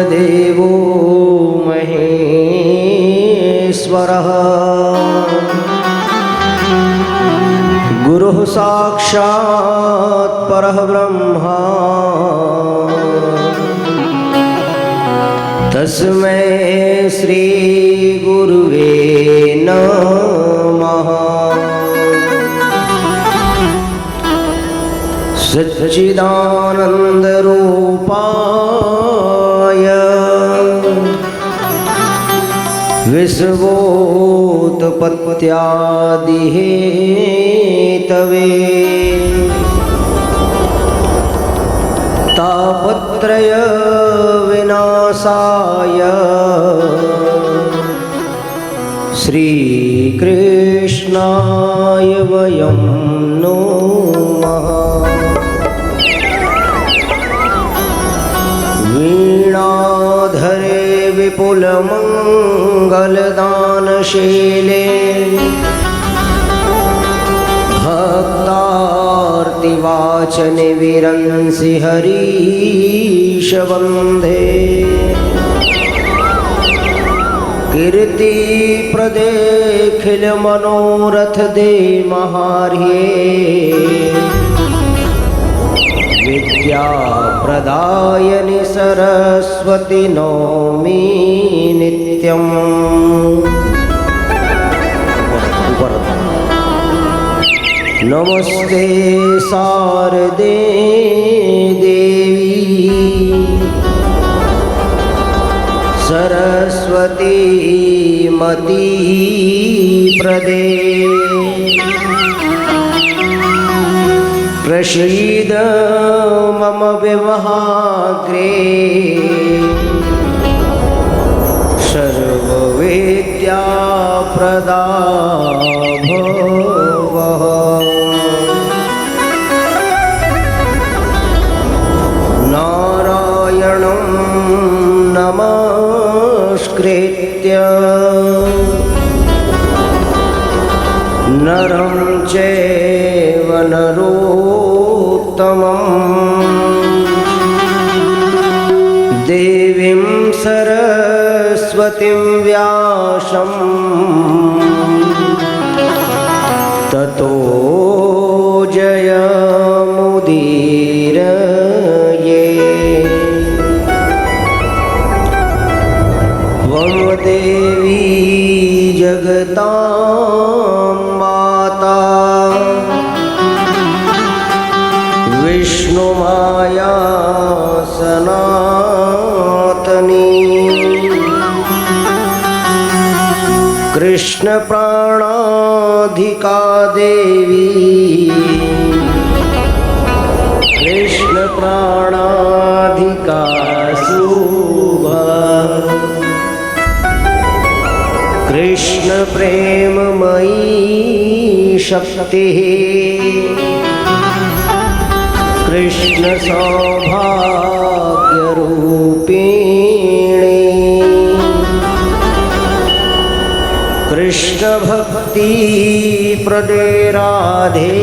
गुरुर्देवो महेश्वरः गुरुः साक्षात् परः ब्रह्मा तस्मै श्री गुरुवे नमः। सच्चिदानंद रूपाय विश्वोत्पत्त्यादिहेतवे तापत्रय विनाशाय श्रीकृष्णाय वयं नमः। वीणाधरे विपुलमङ्गलदानशीले भक्तार्तिवाचने विरंसि हरीश वन्दे। कीर्तिप्रदेखिल मनोरथ दे महार्ये विद्या प्रदायनि सरस्वती नौमि नित्यम्। नमस्ते शारदे देवी सरस्वती मती प्रदे। प्रसीद मम विवाहाग्रे सर्वविद्या प्रदा भवः। नारायणं नमस्कृत्य नरं चैव नरोत्तमम् देवीं सरस्वतीं व्यासं ततो जयमुदीरये। त्वं देवी जगतां माता विष्णुमाया सनातनी। कृष्ण प्राणाधिका देवी कृष्ण प्राणाधिका शुभा। कृष्ण प्रेममयी शक्तिः कृष्ण सौभाग्यरूपिणी। कृष्ण भक्ति प्रदे राधे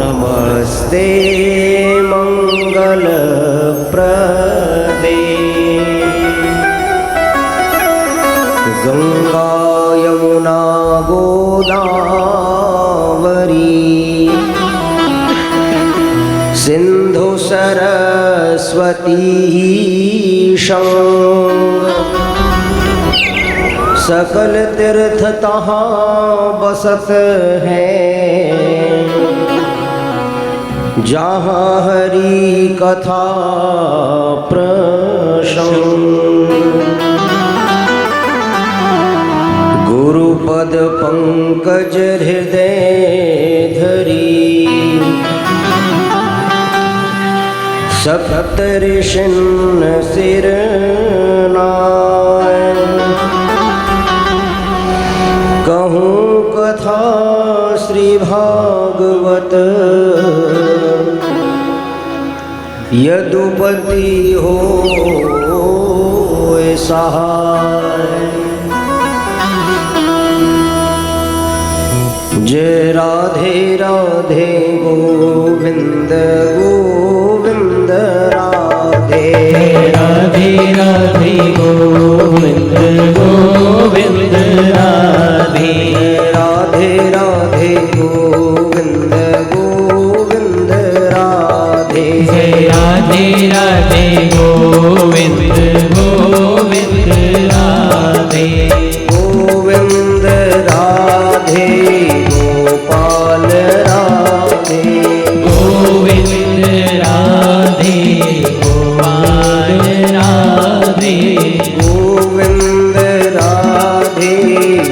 नमस्ते मंगल प्रदे। गंगा यमुना गोदावरी सिंधु सरस्वती सकल तीर्थ तहाँ बसत है जहाँ हरि कथा प्रसंग। गुरुपद पंकज हृदय धरी सप्त ऋषिन सिर नाय। कहूँ कथा श्री भागवत यदुपति हो सहाय। जय राधे राधे गोविंद गोविंद राधे। राधे जय राधे राधे गोविंद गोविंद राधे गोविंद राधे गोपाल राधे गोविंद राधे गोपाल राधे गोविंद राधे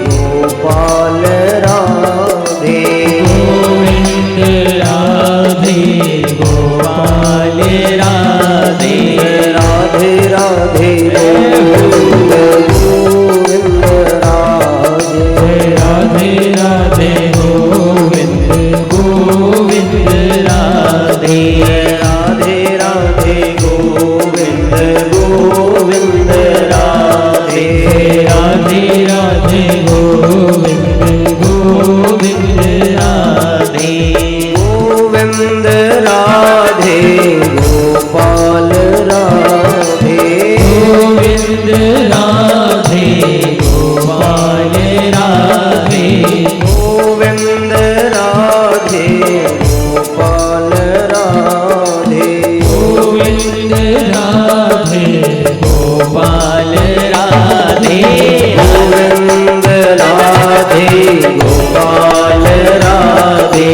गोपाल राधे गोविंद राधे गोपाल राधे राधे राधे गोविंद गोविंद राधे राधे राधे गोविंद गोविंद राधे राधे राधे गोविंद गोविंद राधे राधे राधे गोविंद गोविंद राधे गोविंद राधे गोपाल राधे गोविंद राधे गोपाल राधे गोविंद राधे गोपाल राधे गोविंद राधे गोपाल राधे गोविंद राधे गोपाल राधे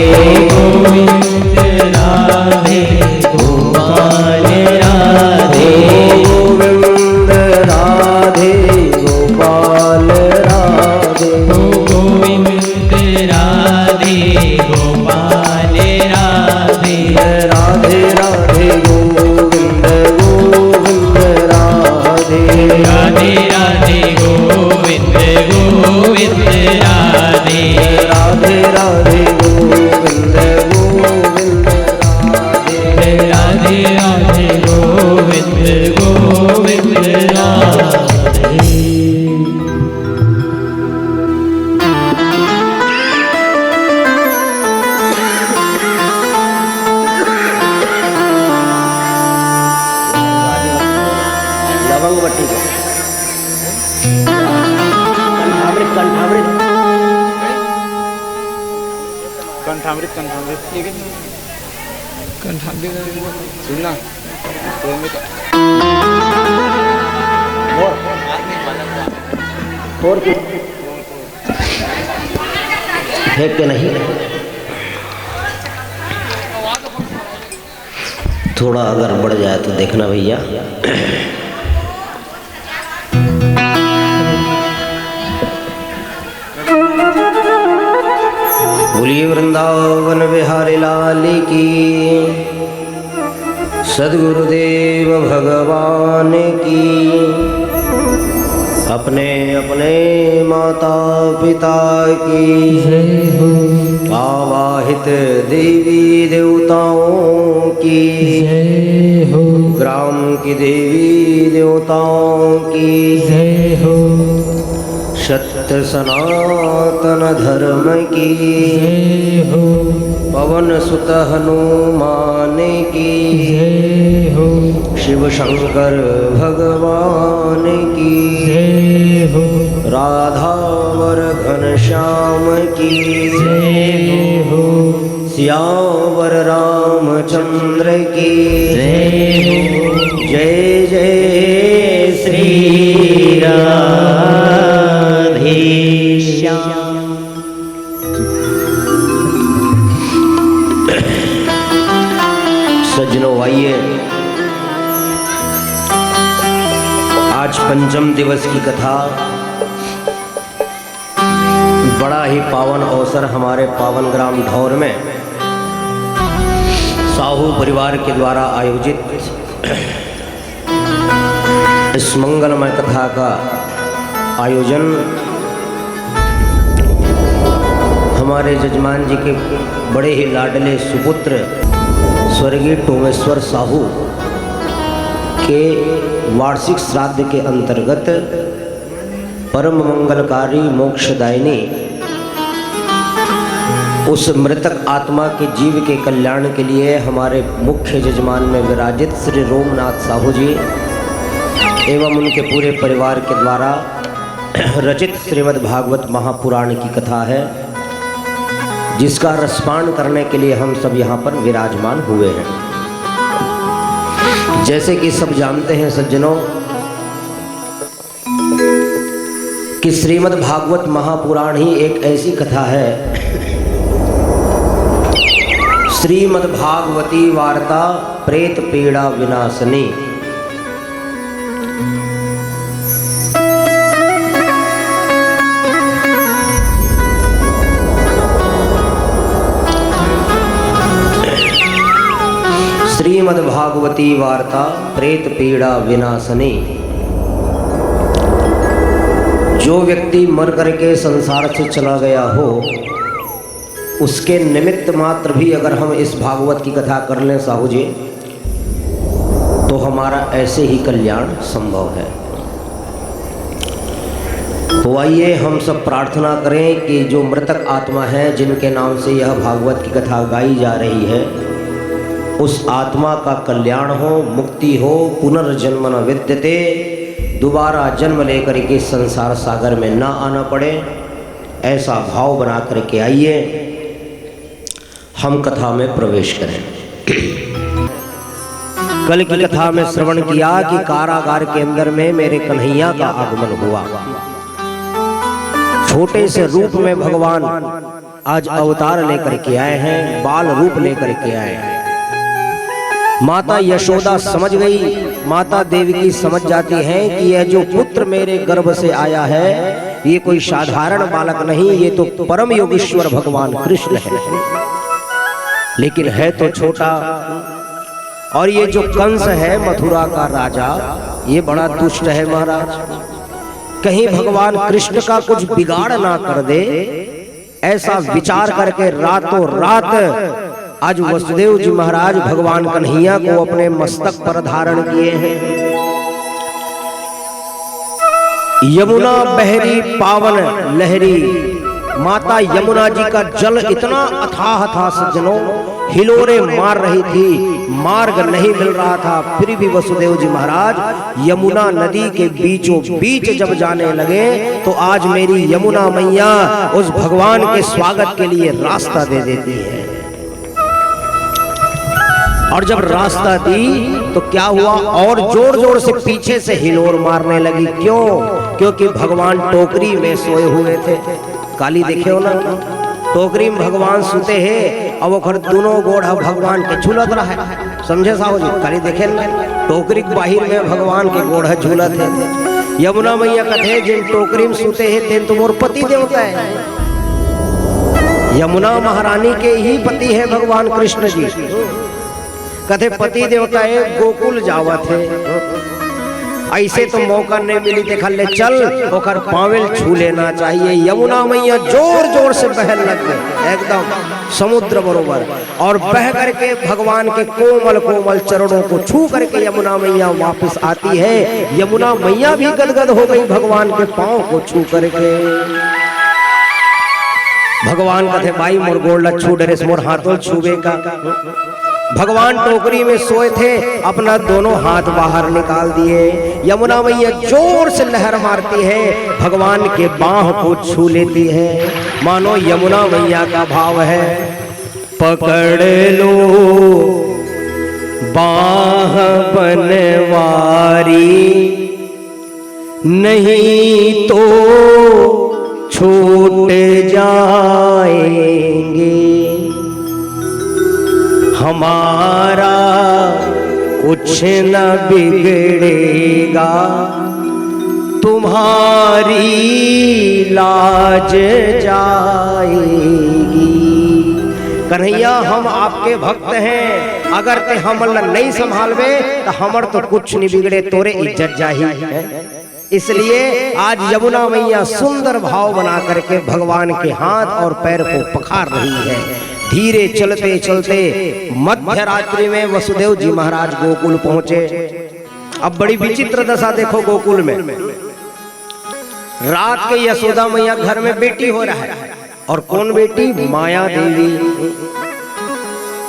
गोविंद राधे गोपाल राधे गोविंद राधे गोपाल राधे गोविंद राधे गोपाल राधे राधे राधे गोविंद गोविंद राधे राधे राधे गोविंद गोविंद राधे राधे राधे गोविंद गोविंद राधे राधे राधे गोविंद गोविंद राधे लवंग बट्टी को कंठामृत कंठामृत कंठामृत सुनना और फेंक के नहीं, थोड़ा अगर बढ़ जाए तो देखना भैया। बोलिए वृंदावन बिहारी लाल की, सद्गुरुदेव भगवान की। अपने अपने माता पिता की आवाहित देवी देवताओं की, ग्राम की देवी देवताओं की, सत्य सनातन धर्म की, पवन सुत हनुमान की, शिव शंकर भगवान की, राधावर घनश्याम की, सियावर रामचंद्र की, जय जय श्री राधे श्याम। सज्जनों आइए, आज पंचम दिवस की कथा, बड़ा ही पावन अवसर हमारे पावन ग्राम ढौर में साहू परिवार के द्वारा आयोजित इस मंगलमय कथा का आयोजन हमारे जजमान जी के बड़े ही लाडले सुपुत्र स्वर्गीय टोमेश्वर साहू के वार्षिक श्राद्ध के अंतर्गत परम मंगलकारी मोक्षदायिनी उस मृतक आत्मा के जीव के कल्याण के लिए हमारे मुख्य जजमान में विराजित श्री रोमनाथ साहू जी एवं उनके पूरे परिवार के द्वारा रचित श्रीमद् भागवत महापुराण की कथा है, जिसका रसपान करने के लिए हम सब यहाँ पर विराजमान हुए हैं। जैसे कि सब जानते हैं सज्जनों कि श्रीमद् भागवत महापुराण ही एक ऐसी कथा है, श्रीमद् भागवती वार्ता प्रेत पीड़ा विनाशनी। श्रीमद् भागवती वार्ता प्रेत पीड़ा विनाशनी। जो व्यक्ति मर करके संसार से चला गया हो, उसके निमित्त मात्र भी अगर हम इस भागवत की कथा कर लें साहू जी, तो हमारा ऐसे ही कल्याण संभव है। तो आइए हम सब प्रार्थना करें कि जो मृतक आत्मा है, जिनके नाम से यह भागवत की कथा गाई जा रही है, उस आत्मा का कल्याण हो, मुक्ति हो, पुनर्जन्म न विद्यते, दोबारा जन्म लेकर के संसार सागर में ना आना पड़े, ऐसा भाव बना करके आइए हम कथा में प्रवेश करें। कल की कथा में श्रवण किया कि कारागार के अंदर में मेरे कन्हैया का आगमन हुआ। छोटे से रूप में भगवान आज अवतार लेकर के आए हैं, बाल रूप लेकर के आए हैं। माता यशोदा समझ गई, माता देवकी समझ जाती हैं कि यह जो पुत्र मेरे गर्भ से आया है, ये कोई साधारण बालक नहीं, ये तो परम योगेश्वर भगवान कृष्ण है। लेकिन है तो छोटा, और ये जो कंस है मथुरा का राजा, ये बड़ा दुष्ट है महाराज। कहीं भगवान कृष्ण का कुछ बिगाड़ ना कर दे, ऐसा विचार करके रातों रात आज वसुदेव जी महाराज भगवान कन्हैया को अपने मस्तक पर धारण किए हैं। यमुना बहरी पावन लहरी, माता यमुना जी का जल इतना अथाह था सज्जनों, हिलोरे मार रही थी, मार्ग नहीं मिल रहा था। फिर भी वसुदेव जी महाराज यमुना नदी के बीचों बीच जब जाने लगे, तो आज मेरी यमुना मैया उस भगवान के स्वागत के लिए रास्ता दे देती है। और जब रास्ता दी तो क्या हुआ, और जोर जोर से पीछे से हिलोर मारने लगी। क्यों? क्योंकि भगवान टोकरी में सोए हुए थे। काली देखे हो ना, टोकरी में भगवान सोते हैं और वो घर दोनों गोढ़ा भगवान के झूलत रहा है। समझे साहू जी? काली देखे ना, टोकरी के बाहिर में भगवान के गोढ़ा झूलत है। यमुना मैया कथे जिन टोकरी में सोते हैं तेन तो मोर पति देवता है। यमुना महारानी के ही पति है भगवान कृष्ण जी। कथे पति देवता है गोकुल जावत है, ऐसे तो मौका नहीं मिली, देखा ले चल ओकर पावेल छू लेना चाहिए। यमुना मैया जोर जोर से बहन लग गए, एकदम समुद्र बरोबर, और बह करके भगवान के कोमल कोमल चरणों को छू करके यमुना मैया वापस आती है। यमुना मैया भी गदगद हो गई भगवान के पांव को छू करके। भगवान कथे भाई मोर गोड़ छू डरे मोर हाथों छूबे का। भगवान टोकरी में सोए थे, अपना दोनों हाथ बाहर निकाल दिए। यमुना मैया जोर से लहर मारती है, भगवान के बाह को छू लेती है। मानो यमुना मैया का भाव है, पकड़ लो बाह बनवारी, नहीं तो छूट जाएंगे। हमारा कुछ न बिगड़ेगा, तुम्हारी लाज जाएगी। कन्हैया हम आपके भक्त हैं, अगर ते हमल नहीं संभालवे तो हमर तो कुछ नहीं बिगड़े, तोरे इज्जत जाही है। इसलिए आज यमुना मैया सुंदर भाव बना करके भगवान के हाथ और पैर को पखार रही है। धीरे चलते चलते मध्य रात्रि में वसुदेव जी महाराज गोकुल पहुंचे। अब बड़ी विचित्र दशा देखो गोकुल में। रात के यशोदा मैया घर में बेटी हो रहा है, और कौन बेटी? माया देवी,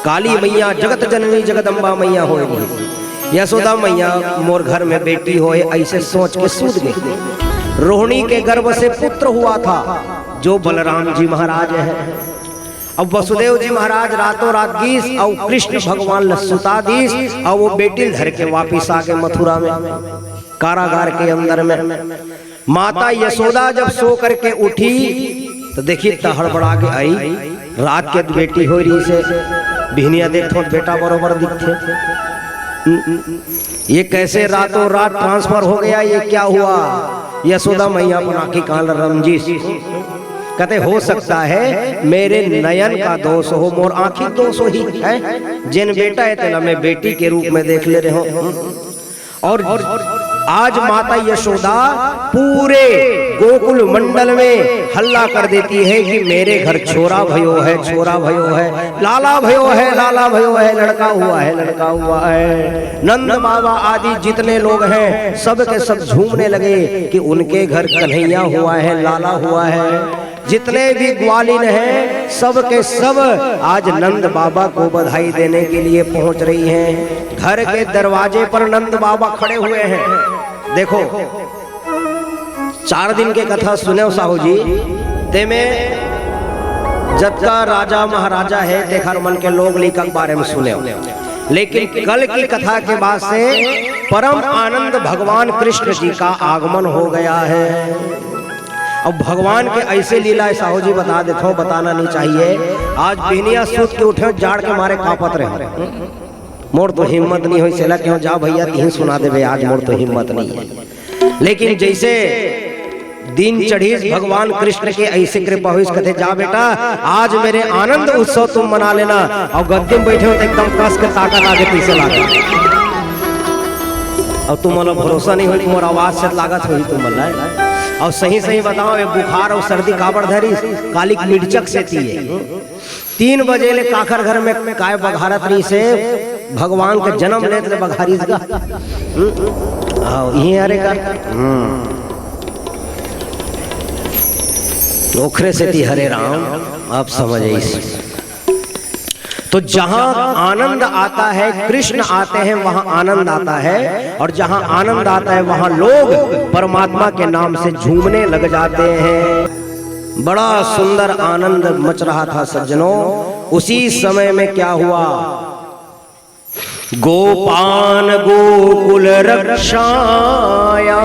काली मैया, जगत जननी जगदम्बा मैया हो रही। यशोदा मैया मोर घर में बेटी होए ऐसे सोच के सूद गई। रोहिणी के गर्भ से पुत्र हुआ था जो बलराम जी महाराज है। अब वसुदेव जी महाराज रातों रात गीस और कृष्ण भगवान लसुता दीस और वो बेटी धर के वापिस आ गए मथुरा में, कारागार के अंदर में। माता यशोदा जब सो करके उठी तो देखिए हड़बड़ा के आई, रात के बेटी हो रही से भिनिया देखो बेटा बरोबर दिखते, ये कैसे रातों रात ट्रांसफर हो गया, ये क्या हुआ? यशोदा मैया बना के काल रमजी कहते हो सकता है मेरे नयन का दोष हो, मोर आंखी दोष ही है, जिन बेटा है तेना मैं बेटी के रूप में देख ले रहे हो। और आज माता यशोदा पूरे गोकुल मंडल में हल्ला कर देती है कि मेरे घर छोरा भयो है, छोरा भयो है, लाला भयो है, लाला भयो है, लड़का हुआ है, लड़का हुआ है। नंद बाबा आदि जितने लोग हैं सब के सब झूमने लगे कि उनके घर कन्हैया हुआ है, लाला हुआ है। जितने भी ग्वालिन हैं सब के सब आज नंद बाबा को बधाई देने के लिए पहुंच रही हैं। घर के दरवाजे पर नंद बाबा खड़े हुए हैं। देखो 4 दिन के कथा सुने साहू जी, ते में जत्का राजा महाराजा है देखा मन के लोग लिखा के बारे में सुने, लेकिन कल की कथा के बाद से परम आनंद भगवान कृष्ण जी का आगमन हो गया है। अब भगवान के ऐसे लीला साहू जी बता देता हूँ, बताना नहीं चाहिए। आज बिनिया सूत के उठे जाड़ के मारे कापत रहे, मोर तो हिम्मत नहीं हुई सेला क्यों जा भैया तीन सुना दे, आज मोर तो हिम्मत नहीं है। लेकिन जैसे दिन चढ़ी भगवान कृष्ण के ऐसे कृपा हुई, कहते जा बेटा आज मेरे आनंद उत्सव तुम मना लेना। और गद्दे में बैठे हो तो एकदम कस के ताकत आगे पीछे लागे, और तुम्हारा भरोसा नहीं हो तुम्हारा आवाज से लागत हुई तुम बोला। और सही सही बताओ ये बुखार और सर्दी काबड़ धरी कालिक मिर्चक से थी। 3 बजे ले काखर घर में काय बघारत रही से भगवान के जन्म लेते बघारी का यही अरे कर ओखरे से थी हरे राम। आप समझे तो जहां आनंद आता है कृष्ण आते हैं वहां आनंद आता है, और जहां आनंद आता है वहां लोग परमात्मा के नाम से झूमने लग जाते हैं। बड़ा सुंदर आनंद मच रहा था सज्जनों। उसी समय में क्या हुआ, गोपान गोकुल रक्षाया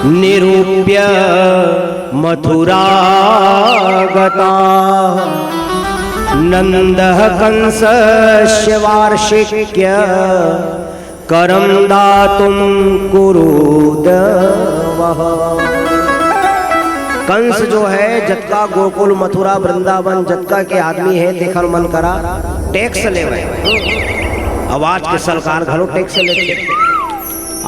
निरूप्य मथुरा गता नंदः कंसस्य वार्षिक्य करम दातुम कुरुदवः। कंस जो है जतका गोकुल मथुरा वृंदावन जतका के आदमी है देखल मन करा टैक्स ले आवाज के सरकार घरो टैक्स लेते।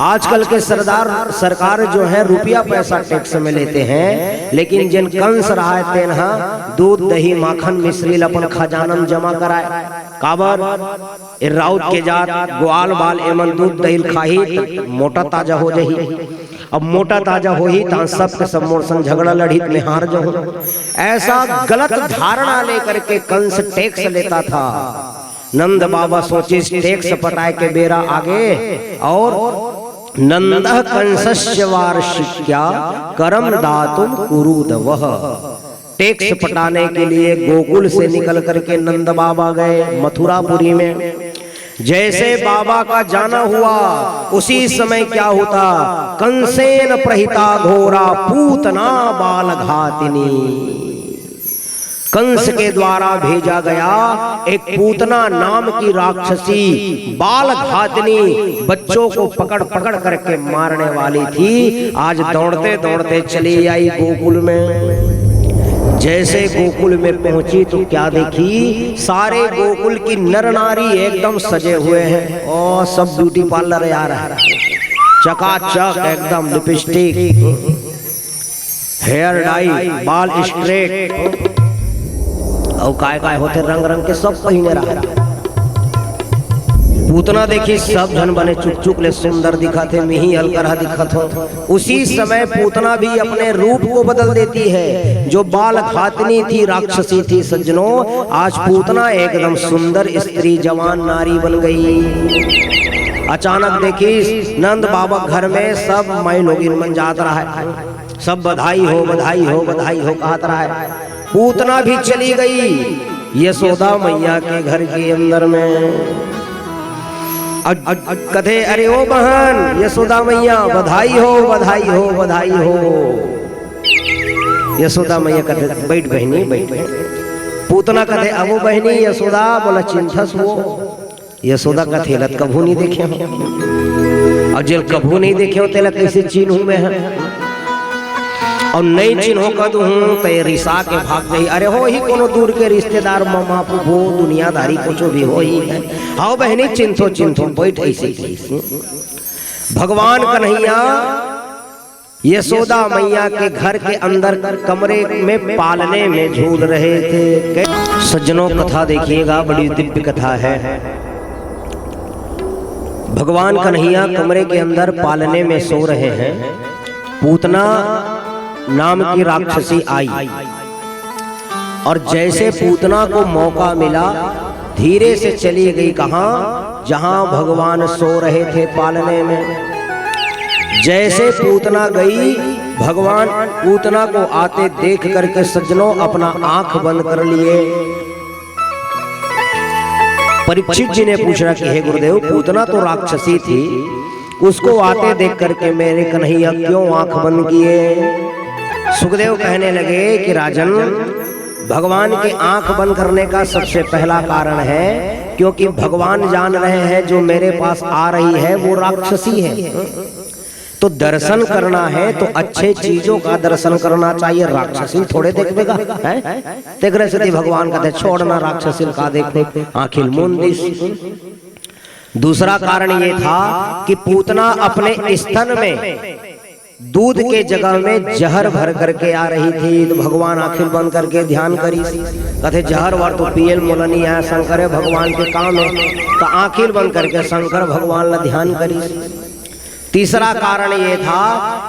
आजकल के सरकार जो है रुपया पैसा टैक्स में लेते हैं, लेकिन जिन कंस रहा है तेनहा दूध दही माखन मिश्री अपन खजानम जमा कराए। काबर राउत के जात ग्वाल बाल एमन दूध दही खाही मोटा ताजा हो जाही। अब मोटा ताजा हो ही तो सब के सब मोर संग झगड़ा लड़ी में हार जाओ। ऐसा गलत धारणा लेकर के कंस टैक्स लेता था। नंद बाबा सोचे टैक्स पटाए के बेरा आगे, और नंदः कंसस्य वार्षिक्या करम दातुम कुरुदवः। टैक्स पटाने के लिए गोकुल से निकल करके नंद बाबा गए मथुरापुरी में। जैसे बाबा का जाना हुआ उसी समय क्या होता, कंसेन प्रहिता घोरा पूतना बाल घातिनी। कंस के द्वारा भेजा गया एक पूतना नाम की राक्षसी बाल घातनी बच्चों को पकड़ पकड़ करके मारने वाली थी। आज दौड़ते दौड़ते चली आई गोकुल में। जैसे गोकुल में पहुंची तो क्या देखी, सारे गोकुल की नर नारी एकदम सजे हुए हैं और सब ब्यूटी पार्लर आ रहा है, चकाचक एकदम लिपस्टिक, हेयर डाई, बाल स्ट्रेट और काय होते रंग रंग के सब पहिने रहा। पूतना देखी सब जन बने चुक चुक ले सुंदर दिखा थे, मिही हल्का दिखत हो। उसी समय पूतना भी अपने रूप को बदल देती है। जो बाल घातनी थी राक्षसी थी सज्जनों, आज पूतना एकदम सुंदर स्त्री जवान नारी बन गई। अचानक देखी नंद बाबा घर में सब माई लोग मन जात रहा है, सब बधाई हो बधाई हो बधाई हो कहत रहा है। पूतना भी चली गई यशोदा मैया के घर के अंदर में। कथे अरे ओ बहन यशोदा मैया बधाई हो बधाई हो बधाई हो। यशोदा मैया कथे बैठ बहनी बैठ। पूतना कथे अब बहनी यशोदा बोला चिंथस वो। यशोदा कथे लत कभू नहीं देखे हो और जेल कभू नहीं देखे हो तेला कैसे चिन्हूं मैं और नहीं चिन्हो कद हूँ तो रिसा के भाग गई। अरे हो ही कोनो दूर के रिश्तेदार मामा फूफो दुनियादारी कुछ भी हो ही है। हाँ बहनी चिंथो चिंथो बैठ ऐसे भगवान कन्हैया यशोदा मैया के घर के अंदर कमरे में पालने में झूल रहे थे। सज्जनों कथा देखिएगा बड़ी दिव्य कथा है। भगवान कन्हैया कमरे के अंदर पालने में सो रहे हैं। पूतना नाम की राक्षसी आई और जैसे पूतना को मौका मिला धीरे से चली गई कहां जहां भगवान सो रहे थे पालने में। जैसे पूतना गई भगवान पूतना को आते देख करके सज्जनों अपना आंख बंद कर लिए। परीक्षित जी ने पूछा कि हे गुरुदेव पूतना तो राक्षसी थी उसको आते देख करके मेरे कन्हैया क्यों आंख बंद किए। सुखदेव कहने लगे कि राजन भगवान के आंख बंद करने का सबसे पहला कारण है क्योंकि भगवान जान रहे हैं जो मेरे पास आ रही है वो राक्षसी है। तो दर्शन करना है तो अच्छे चीजों का दर्शन करना चाहिए। राक्षसी थोड़े देखेगा देख रहे से भगवान कहते छोड़ना राक्षसी का देखते आखिर मुंदिस। दूसरा कारण ये था कि पूतना अपने स्तन में दूध के जगह में जहर भर करके आ रही थी। तो भगवान आखिर बंद करके ध्यान करी कहते जहर वार तो पियल मोलनी है शंकर है भगवान के काम है। तो आखिर बंद करके शंकर भगवान ला ध्यान करी। तीसरा कारण ये था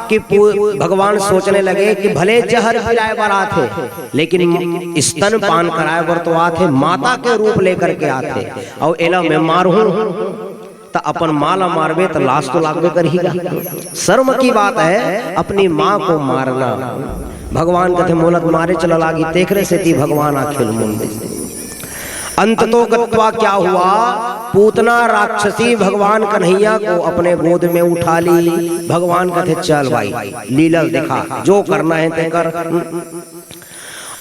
कि भगवान सोचने लगे कि भले जहर पिलाए बर आते लेकिन स्तन पान कराए बर तो आते माता के रूप लेकर के आते और एला मैं मारू तो अपन माला मारबे तो लाश तो लागबे करेगा। शर्म की बात है अपनी माँ को मारना। भगवान कहते मोलत मारे चला लागी तेखरे से थी भगवान आखिल मुंदे। अंत तो गत्वा क्या हुआ पूतना राक्षसी भगवान कन्हैया को अपने गोद में उठा ली। भगवान कहते चल भाई लीला दिखा जो करना है ते कर।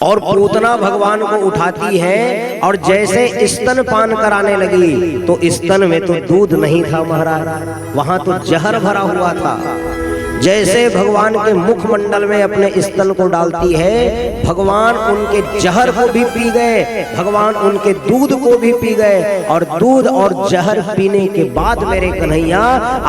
और पूतना भगवान को उठाती है और जैसे स्तन पान कराने लगी तो स्तन में तो दूध नहीं था महाराज वहां तो जहर भरा हुआ था। जैसे भगवान के मुखमंडल में अपने स्तन को डालती है भगवान उनके जहर को भी पी गए भगवान उनके दूध को भी पी गए। और दूध और जहर पीने के बाद मेरे कन्हैया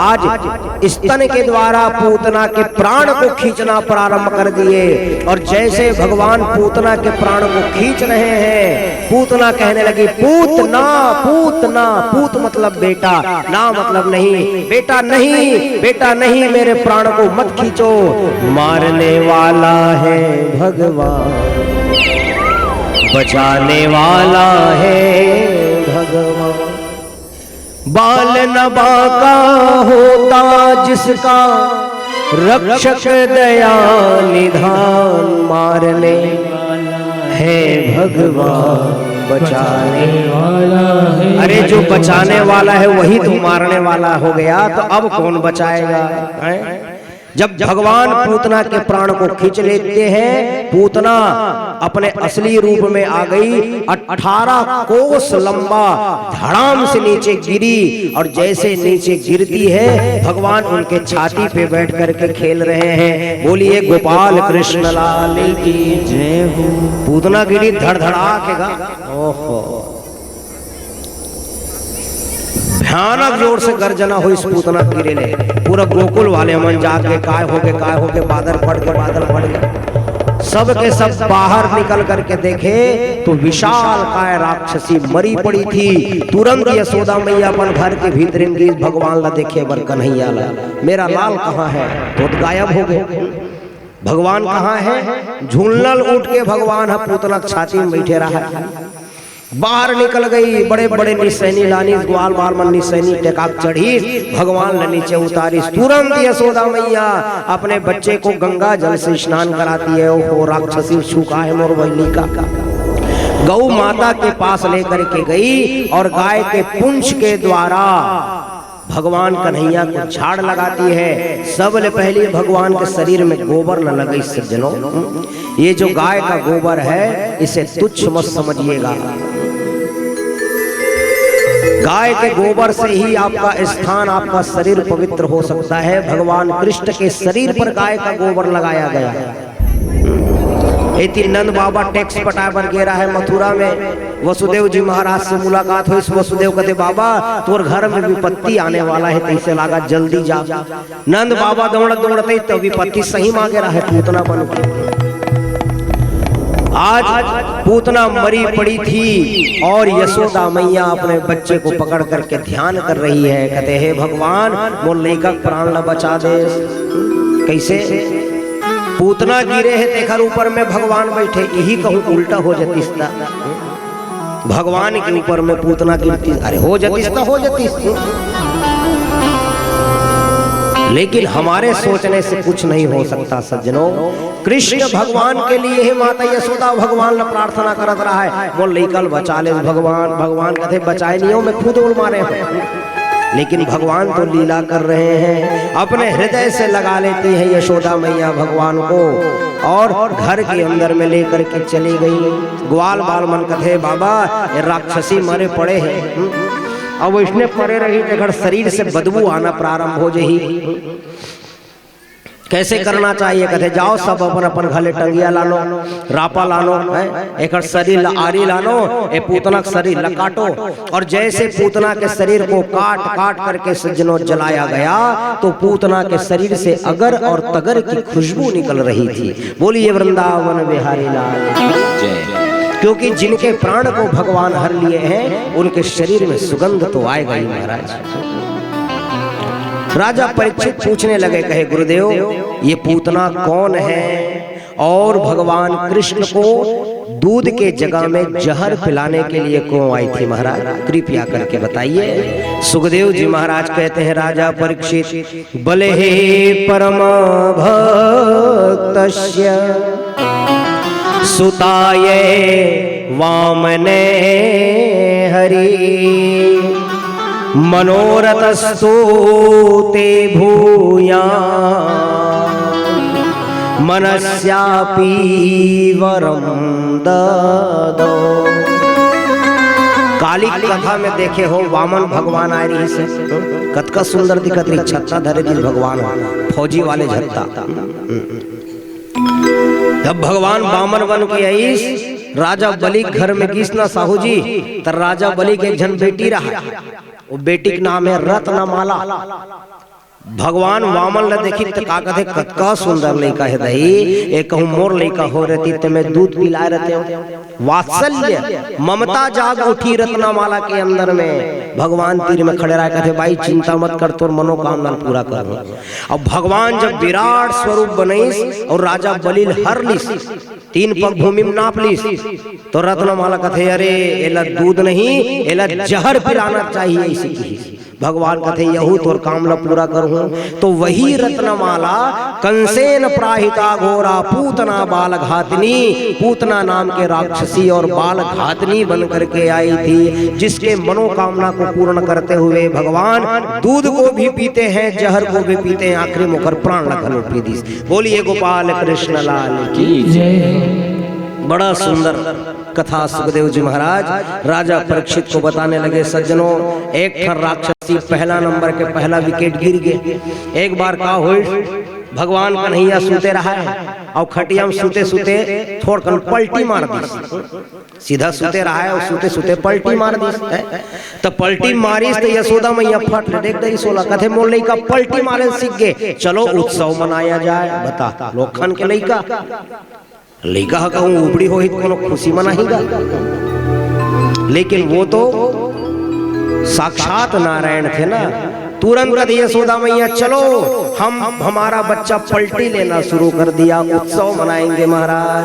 आज स्तन के द्वारा पूतना के प्राण को खींचना प्रारंभ कर दिए। और जैसे भगवान पूतना के प्राण को खींच रहे हैं पूतना कहने लगी पूतना पूतना पूत मतलब बेटा ना मतलब नहीं बेटा नहीं मेरे प्राण मत खींचो मारने वाला है भगवान बचाने वाला है भगवान। बाल न बाका होता जिसका रक्षक दया निधान मारने है भगवान बचाने वाला है। अरे जो बचाने वाला है वही तो मारने वाला हो गया तो अब कौन बचाएगा है? जब भगवान पूतना के प्राण को खींच लेते हैं पूतना अपने असली रूप में आ गई। 18 कोस लंबा धड़ाम से नीचे गिरी और जैसे नीचे गिरती है भगवान उनके छाती पे बैठ करके खेल रहे हैं। बोलिए गोपाल कृष्ण लाल की जय हो। पूतना गिरी धड़धड़ा के गा ओहो भयानक जोर से गर्जना हुई इस पूतना गिरे ले। पूरा गोकुल वाले मन जाके काय हो के बादल फट के सब के सब बाहर निकल करके देखे तो विशाल काय राक्षसी मरी पड़ी थी। तुरंत यशोदा मैया अपन घर के भीतर भगवान ला देखे बर कन्हैया ला मेरा लाल कहाँ है तो गायब हो गए। भगवान कहाँ है झूलनल उठ के भगवान है पूतना छाती में बैठे रहा। बाहर निकल गई, बड़े बड़े निसैनी लानी ग्वाल बाल मन निसैनी टेकाक चढ़ी, भगवान ने नीचे उतारी। तुरंत यशोदा मैया अपने बच्चे को गंगा जल से स्नान कराती है। ओहो राक्षसी छूका है मोर वैली का। गौ माता के पास लेकर के गई और गाय के पुंछ के द्वारा भगवान कन्हैया को झाड़ लगाती है। सबले पहले भगवान के शरीर में गोबर न लगे सज्जनों। ये जो गाय का गोबर है इसे तुच्छ मत समझिएगा। गाय के गोबर से ही आपका स्थान, आपका शरीर पवित्र हो सकता है। भगवान कृष्ण के शरीर पर गाय का गोबर लगाया गया। नंद बाबा टैक्स पटावर गेरा है मथुरा में। वसुदेव जी महाराज से मुलाकात हुई। वसुदेव कहते बाबा तोर घर में विपत्ति आने वाला है, कैसे लागा जल्दी जा। नंद बाबा दौड़त दौड़ते तो विपत्ति सही मांगे रहा है, पूतना बन के। आज पूतना मरी पड़ी थी और यशोदा मैया अपने बच्चे को पकड़ करके ध्यान कर रही है। कहते हे भगवान मोर लइका प्राण न बचा दे। कैसे? पूतना गिरे है तेखर ऊपर में भगवान बैठे, यही कहूँ उल्टा हो जतीस। भगवान के ऊपर में पूतना गिरती, अरे हो जतीस तो हो जतीस। लेकिन हमारे सोचने से कुछ नहीं हो सकता सज्जनों। कृष्ण भगवान के लिए ही माता यशोदा भगवान ने प्रार्थना करत रहा है, बोल लेकल बचा ले भगवान। भगवान कहते बचाए नहीं हो, मैं खुद उड़ मारे हैं। लेकिन भगवान तो लीला कर रहे हैं, अपने हृदय से लगा लेती है यशोदा मैया भगवान को और घर के अंदर में लेकर के चली गई। ग्वाल बाल मन कथे बाबा ये राक्षसी मरे पड़े हैं। अब इसने पड़े रही अगर शरीर से बदबू आना प्रारंभ हो जाही। कैसे करना चाहिए? कहते जाओ सब अपन अपन घले टंगिया लानो, रापा लानो, एक शरीर आरी लानो, ए पूतना का शरीर काटो। और जैसे पूतना के शरीर को काट काट करके सज्जनों जलाया गया तो पूतना के शरीर से अगर और तगर की खुशबू निकल रही थी। बोलिए वृंदावन बिहारी लाल जय। क्योंकि जिनके प्राण को भगवान हर लिए हैं उनके शरीर में सुगंध तो आएगा ही महाराज। राजा परीक्षित पूछने लगे, कहे गुरुदेव ये पूतना कौन है और भगवान कृष्ण को दूध के जगह में जहर पिलाने के लिए क्यों आई थी महाराज? कृपया करके बताइए। सुखदेव जी महाराज कहते हैं राजा परीक्षित बले हे परम भक्तस्य सुताये वामने हरि मनोरथस्तु ते भूया मनस्यापि वरम ददो। काली कथा में देखे हो वामन भगवान आए रही से कतका सुंदर दिखत रही, छत्ता धरे रही भगवान फौजी वाले झत्ता। जब भगवान वामन बन के आई राजा बलि घर में किसना साहू जी तर राजा बलि के एक जन बेटी रहा, वो बेटी का नाम है रत्नमाला। भगवान वामन ने देखी तो का कहते कतका सुंदर लड़का है दही, एक कहूँ मोर लड़का हो रहती तो मैं दूध पिलाए रहते हो। वात्सल्य ममता जाग उठी रत्नमाला के अंदर में। भगवान तीर में खड़े रहे कहते भाई चिंता मत कर तोर मनोकामना पूरा कर। अब भगवान जब विराट स्वरूप बनईस और राजा बलिल हर लिस, 3 पग भूमि में नाप लिस, तो रत्नमाला कहते अरे एला दूध नहीं एला जहर पिलाना चाहिए इसी की। भगवान कहते यहू तोर कामला पूरा करूं। तो वही रत्नमाला कंसेन प्राहिता घोरा पूतना बाल घातनी, पूतना नाम के राक्षसी और बाल घातनी बन करके आई थी, जिसके मनोकामना को पूर्ण करते हुए भगवान दूध को भी पीते हैं, जहर को भी पीते हैं, आखिरी मुखर प्राण लखन प्रीति। बोलिए गोपाल कृष्ण लाल की जय। बड़ा सुंदर कथा सुखदेव जी महाराज राजा परीक्षित को बताने लगे। सज्जनों एक ठर राक्षसी पहला नंबर के पहला विकेट गिर गए। एक बार का हुई भगवान कन्हैया सूते रहा है और खटिया में सूते सूते थोड़ कन पलटी मार दी। सीधा सूते रहा है और सूते सूते पलटी मार दी। तो पलटी मारी तो यशोदा मैया फट देख दई सोला कथे मोर लइका पलटी मारे सीख गए, चलो उत्सव मनाया जाए। बता लोखन के लइका लइका कहूँ उपड़ी हो तो खुशी मनाएगा, लेकिन वो तो साक्षात नारायण थे ना। तुरंत कहती यशोदा मैया चलो हम हमारा बच्चा पलटी लेना शुरू कर दिया, उत्सव मनाएंगे महाराज।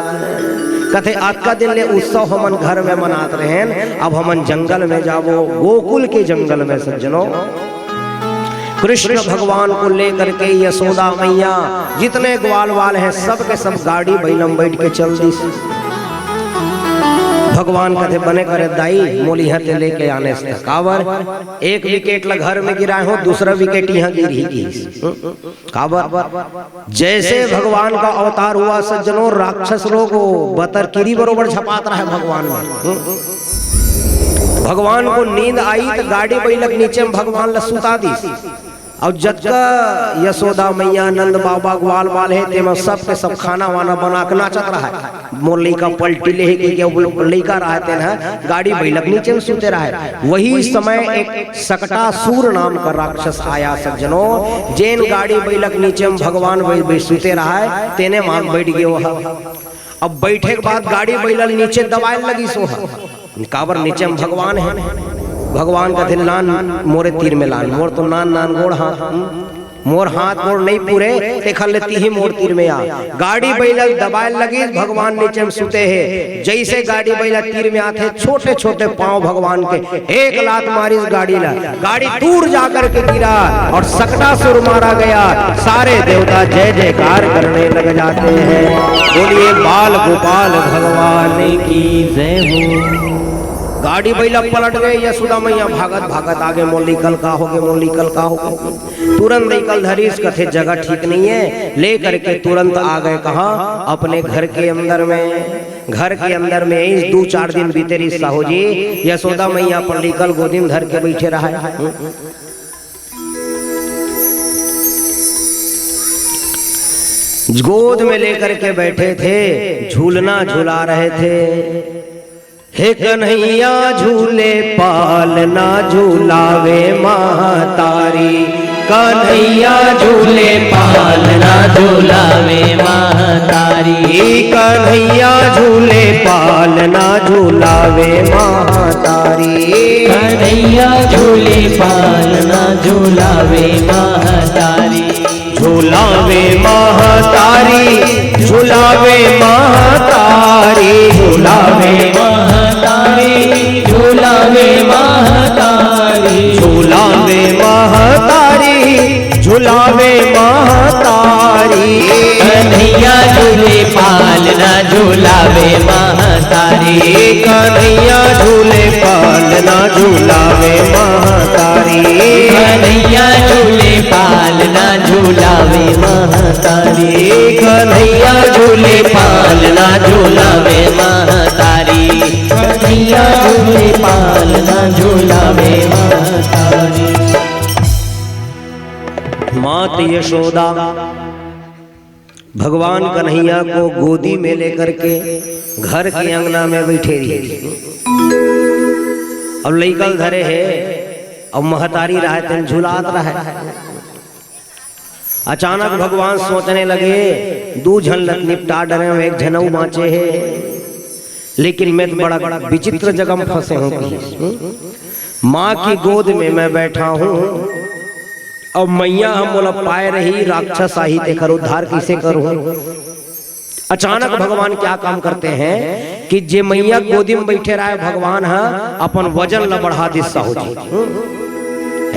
कहते आज का दिन ले उत्सव हमन घर में मनाते रहे, अब हमन जंगल में जावो, गोकुल के जंगल में सज्जनों। कृष्ण भगवान को लेकर के यशोदा मैया जितने ग्वाल वाल हैं सब के सब गाड़ी बैलम बैठ के चल दी। भगवान कहते बने करे दाई मोली हते लेके आने से काबर एक विकेट ला घर में गिराए हो, दूसरा विकेट यहाँ गिर ही गई काबर। जैसे भगवान का अवतार हुआ सज्जनों, राक्षस लोग बतर किरी बरोबर छपात रहा है भगवान में। भगवान को नींद आई तो गाड़ी बैलक नीचे में भगवान ला सुता दी। और जबका यशोदा मैया नंद बाबा ग्वाल वाल है ते में सब के सब खाना वाना बना के नाचत रहा है। मोर लइका पलटी ले के लइका रहते हैं, गाड़ी बैलक नीचे में सुते रहा है। वही समय एक सकटासुर नाम का राक्षस आया सज्जनों, जेन गाड़ी बैलक नीचे में भगवान सुते रहा है तेने मांग बैठ गए वहाँ। अब बैठे के बाद गाड़ी बैलल नीचे दबाए लगी सोहा, काबर नीचे में भगवान है। भगवान कहते नान मोरे तीर में लान, मोर तो नान नान गोड़ हाथ, मोर हाथ मोर नहीं पूरे देखा लेती ही मोर तीर में आ। गाड़ी बैला दबाए लगी, भगवान नीचे में सुते है। जैसे गाड़ी बैला तीर में आते छोटे छोटे पांव भगवान के एक लात मारी इस गाड़ी ला, गाड़ी दूर जाकर के गिरा और सकटासुर मारा गया। सारे देवता जय जयकार करने लग जाते हैं, बोलिए बाल गोपाल भगवान की जय हो। गाड़ी बैला पलट गए, यशोदा मैया भागत भागत आगे मोली कल का हो गए, मोली कल का हो गए। तुरंत निकल धरीस कथे जगह ठीक नहीं है, ले करके तुरंत आ गए कहाँ अपने घर के अंदर में। घर के अंदर में ही 2-4 दिन बीते रही साहू जी। यशोदा मैया पर निकल गोदी में धर के बैठे रहा है। गोद में लेकर के बैठे थे, झूलना झूला रहे थे। हे कन्हैया झूले पालना झूलावे महतारी, कन्हैया झूले पालना झूलावे महतारी, कन्हैया झूले पालना झूलावे महतारी, कन्हैया झूले पालना झूलावे महतारी, झूलावे महतारी, झूलावे महतारी, झूलावे महतारी, झूलावे महतारी, झूलावे महतारी, झूलावे महतारी, कन्हैया झूले पालना झूलावे महतारी, कन्हैया झूले पालना झूलावे महतारी, कन्हैया झूले पालना झूलावे महतारी, कन्हैया झूले पालना झूलावे महतारी, कन्हैया झूले पालना झूलावे महतारी। मात यशोदा भगवान कन्हैया को गोदी में लेकर के घर के अंगना में बैठे रही। अब लइकल धरे है, अब महतारी रहते झुलात रहे। अचानक भगवान सोचने लगे 2 झलक निपटा डरे, एक झनऊ बाँचे है, लेकिन मैं तो बड़ा विचित्र जगह में फंसे हूँ। माँ की गोद में मैं बैठा हूँ, अब मैया हम बोला पाए रही राक्षस आई ते कर उद्धार कैसे करूं। अचानक भगवान क्या काम करते हैं कि जे मैया गोदी में बैठे रहा है भगवान अपन वजन ला बढ़ा दी साहू जी,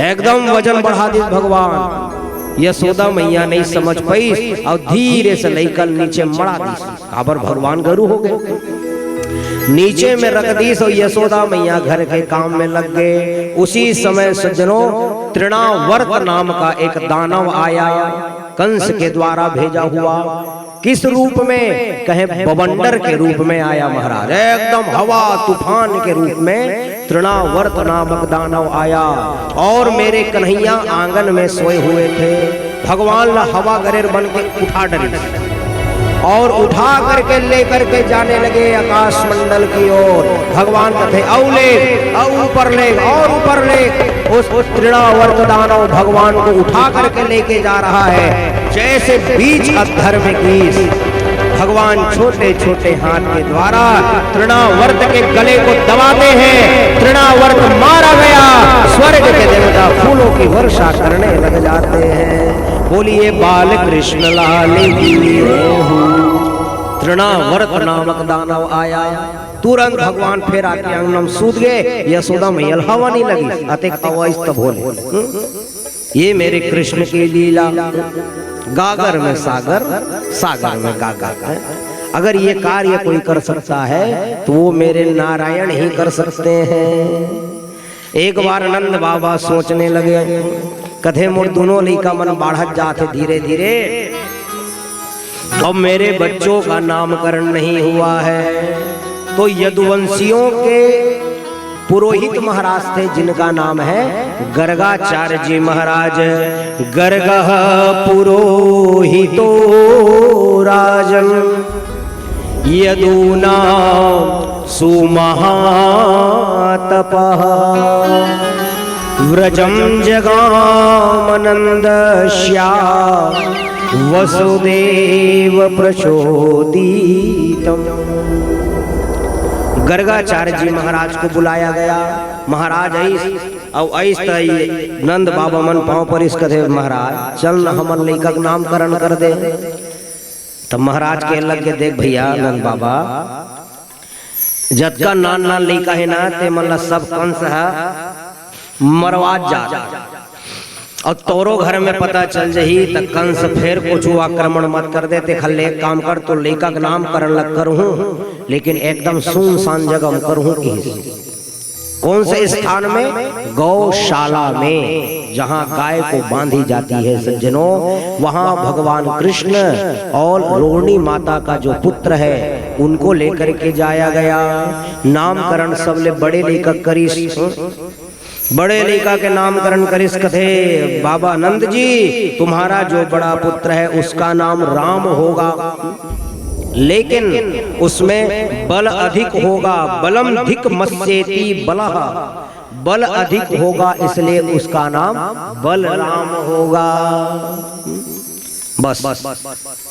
एकदम वजन बढ़ा दी भगवान। यशोदा मैया नहीं समझ पाई और धीरे से लेकर नीचे मड़ा दी, काबर भगवान गरु हो गए। नीचे में रख दी और यशोदा मैया घर के काम में लग गए। उसी समय सज्जनों तृणावर्त नाम का एक दानव आया, कंस के द्वारा भेजा हुआ। किस रूप में कहे बवंडर के रूप में आया महाराज, एकदम हवा तूफान के रूप में तृणावर्त नामक दानव आया और मेरे कन्हैया आंगन में सोए हुए थे। भगवान ला हवा गरेर बन के उठा डरी और उठा करके लेकर के जाने लगे आकाश मंडल की ओर। भगवान कहते औले ऊपर ले और ऊपर ले। उस तृणावर्त दानव भगवान को उठा करके लेके जा रहा है जैसे बीच अधर में कीस। भगवान छोटे छोटे हाथ के द्वारा तृणावर्त के गले को दबाते हैं। तृणावर्त मारा गया, स्वर्ग के देवता फूलों की वर्षा करने लग जाते हैं। बोलिए बाल कृष्ण लाल की। तृणावर्त नामक दानव आया, तुरंत भगवान फिर आके आंगन सूत गए। यशोदा मैया हवा नहीं लगी, अतिक अवस्थ बोले ये मेरे कृष्ण की लीला, गागर में सागर, सागर में गागर। अगर ये कार्य कोई कर सकता है तो वो मेरे नारायण ही कर सकते हैं। एक बार नंद बाबा सोचने लगे, कथे मोर दोनों लइका मन बढ़त जाते धीरे धीरे, अब मेरे बच्चों का नामकरण नहीं हुआ है। तो यदुवंशियों के पुरोहित महाराज थे जिनका नाम है गर्गाचार्य जी महाराज। गर्गः पुरोहितो राजन यदूना सुमहातपः व्रजं जगामनन्दस्या वसुदेव प्रचोदितम्। गर्गाचार्य जी महाराज को बुलाया गया। महाराज ऐस नंद बाबा मन पाँव पर इस कथे महाराज चल न हमन लइका का नामकरण कर दे। तब महाराज के लग के देख भैया नंद बाबा जतका नान नान लइका है ना ते मन ला सब कंस है मरवाज जा, और तोरो घर में पता चल जही त कंस फिर कुछ आक्रमण मत कर देते। खल्ले एक काम कर तो लइका का नामकरण लग करूँ, लेकिन एकदम सुनसान जगह में करूँ। कौन से स्थान में? गौशाला में, जहाँ गाय को बांधी जाती है सज्जनों, वहाँ भगवान कृष्ण और रोहिणी माता का जो पुत्र है उनको लेकर के जाया गया। नामकरण सबले बड़े लेकर करी, बड़े लड़का के नामकरण करिस कथे बाबा नंद जी तुम्हारा जो बड़ा पुत्र है उसका नाम राम होगा, लेकिन उसमें बल अधिक होगा। बलम धिक मस्येति बलः, बल अधिक होगा इसलिए उसका नाम बलराम होगा। बस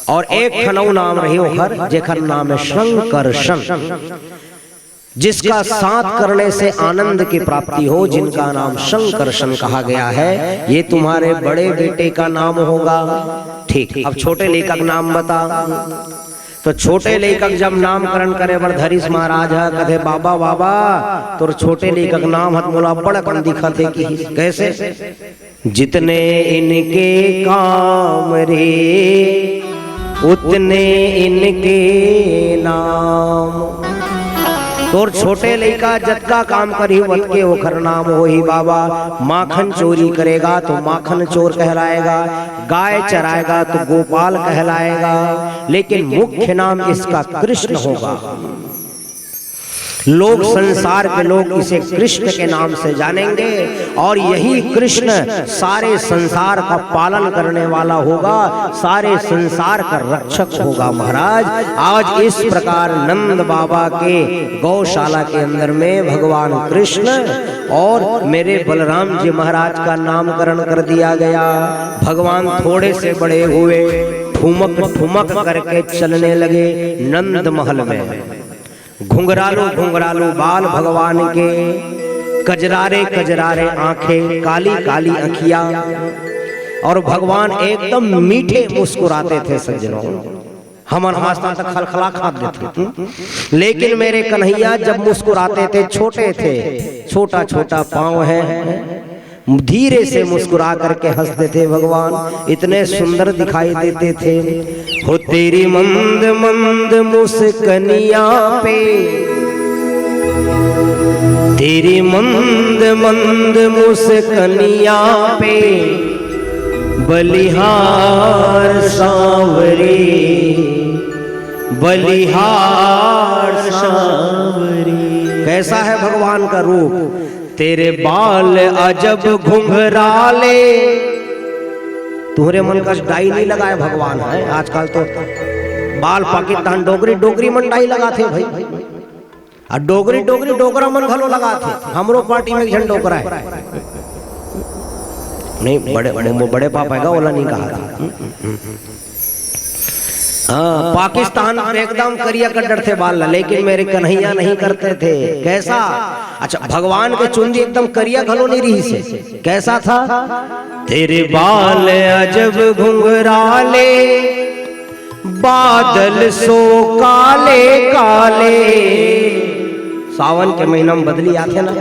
और एक खनऊ नाम रही ओखर जेखर नाम है शंकरशन, जिसका साथ करने से आनंद की प्राप्ति हो, जिनका नाम शंकरशन कहा गया है। ये तुम्हारे बड़े बेटे का नाम होगा। ठीक, अब छोटे लेखक नाम बता। तो छोटे लेखक जब नामकरण करे बरधरीश महाराज कहे बाबा बाबा तो छोटे लेखक नाम हत मोला बड़ा कम दिखते कि कैसे? जितने इनके काम रे उतने इनके नाम। तोर छोटे लड़का जतका काम करी वत के ओखर नाम हो ही बाबा। माखन चोरी करेगा तो माखन चोर कहलाएगा, गाय चराएगा तो गोपाल कहलाएगा, लेकिन मुख्य नाम इसका कृष्ण होगा। लोग संसार के लोग इसे कृष्ण के नाम से जानेंगे और यही कृष्ण सारे संसार का पालन करने वाला होगा, सारे संसार का रक्षक होगा। महाराज आज इस प्रकार नंद बाबा के गौशाला के अंदर में भगवान कृष्ण और मेरे बलराम जी महाराज का नामकरण कर दिया गया। भगवान थोड़े से बड़े हुए, ठुमक ठुमक करके चलने लगे नंद महल में। घुंघरालू घुंघरालू बाल भगवान के, कजरारे कजरारे आंखें, काली काली अखियां, और भगवान एकदम मीठे मुस्कुराते थे सज्जनों। हम हंसता तक खलखला खा देते, लेकिन मेरे कन्हैया जब मुस्कुराते थे छोटे थे, छोटा छोटा पाँव है, धीरे से मुस्कुरा करके हंसते थे भगवान, इतने सुंदर दिखाई देते थे। हो तेरी मंद मंद मुस्कनिया पे, तेरी मंद मंद मुस्कनिया पे बलिहार सांवरे, बलिहार सांवरे। कैसा है भगवान का रूप? तेरे बाल अजब घुंघराले, तुम्हारे मन का डाई नहीं लगाए भगवान है। आजकल तो बाल पाकिस्तान डोगरी डोगरी मन डाई लगाते भाई, और डोगरी डोगरी डोगरा मन घलो लगाते। हमरो पार्टी में झंड डोगरा है नहीं, बड़े बड़े पापा का ओला नहीं कहा। हाँ, पाकिस्तान में एकदम करिया कड्डर थे बाल, लेकिन मेरे कन्हैया नहीं करते थे। कैसा? अच्छा, भगवान के चुंदी एकदम करिया घलो नहीं रही से, कैसा था? तेरे बाल अजब घुंघराले, बादल सो काले काले। सावन के महीना में बदली आते ना,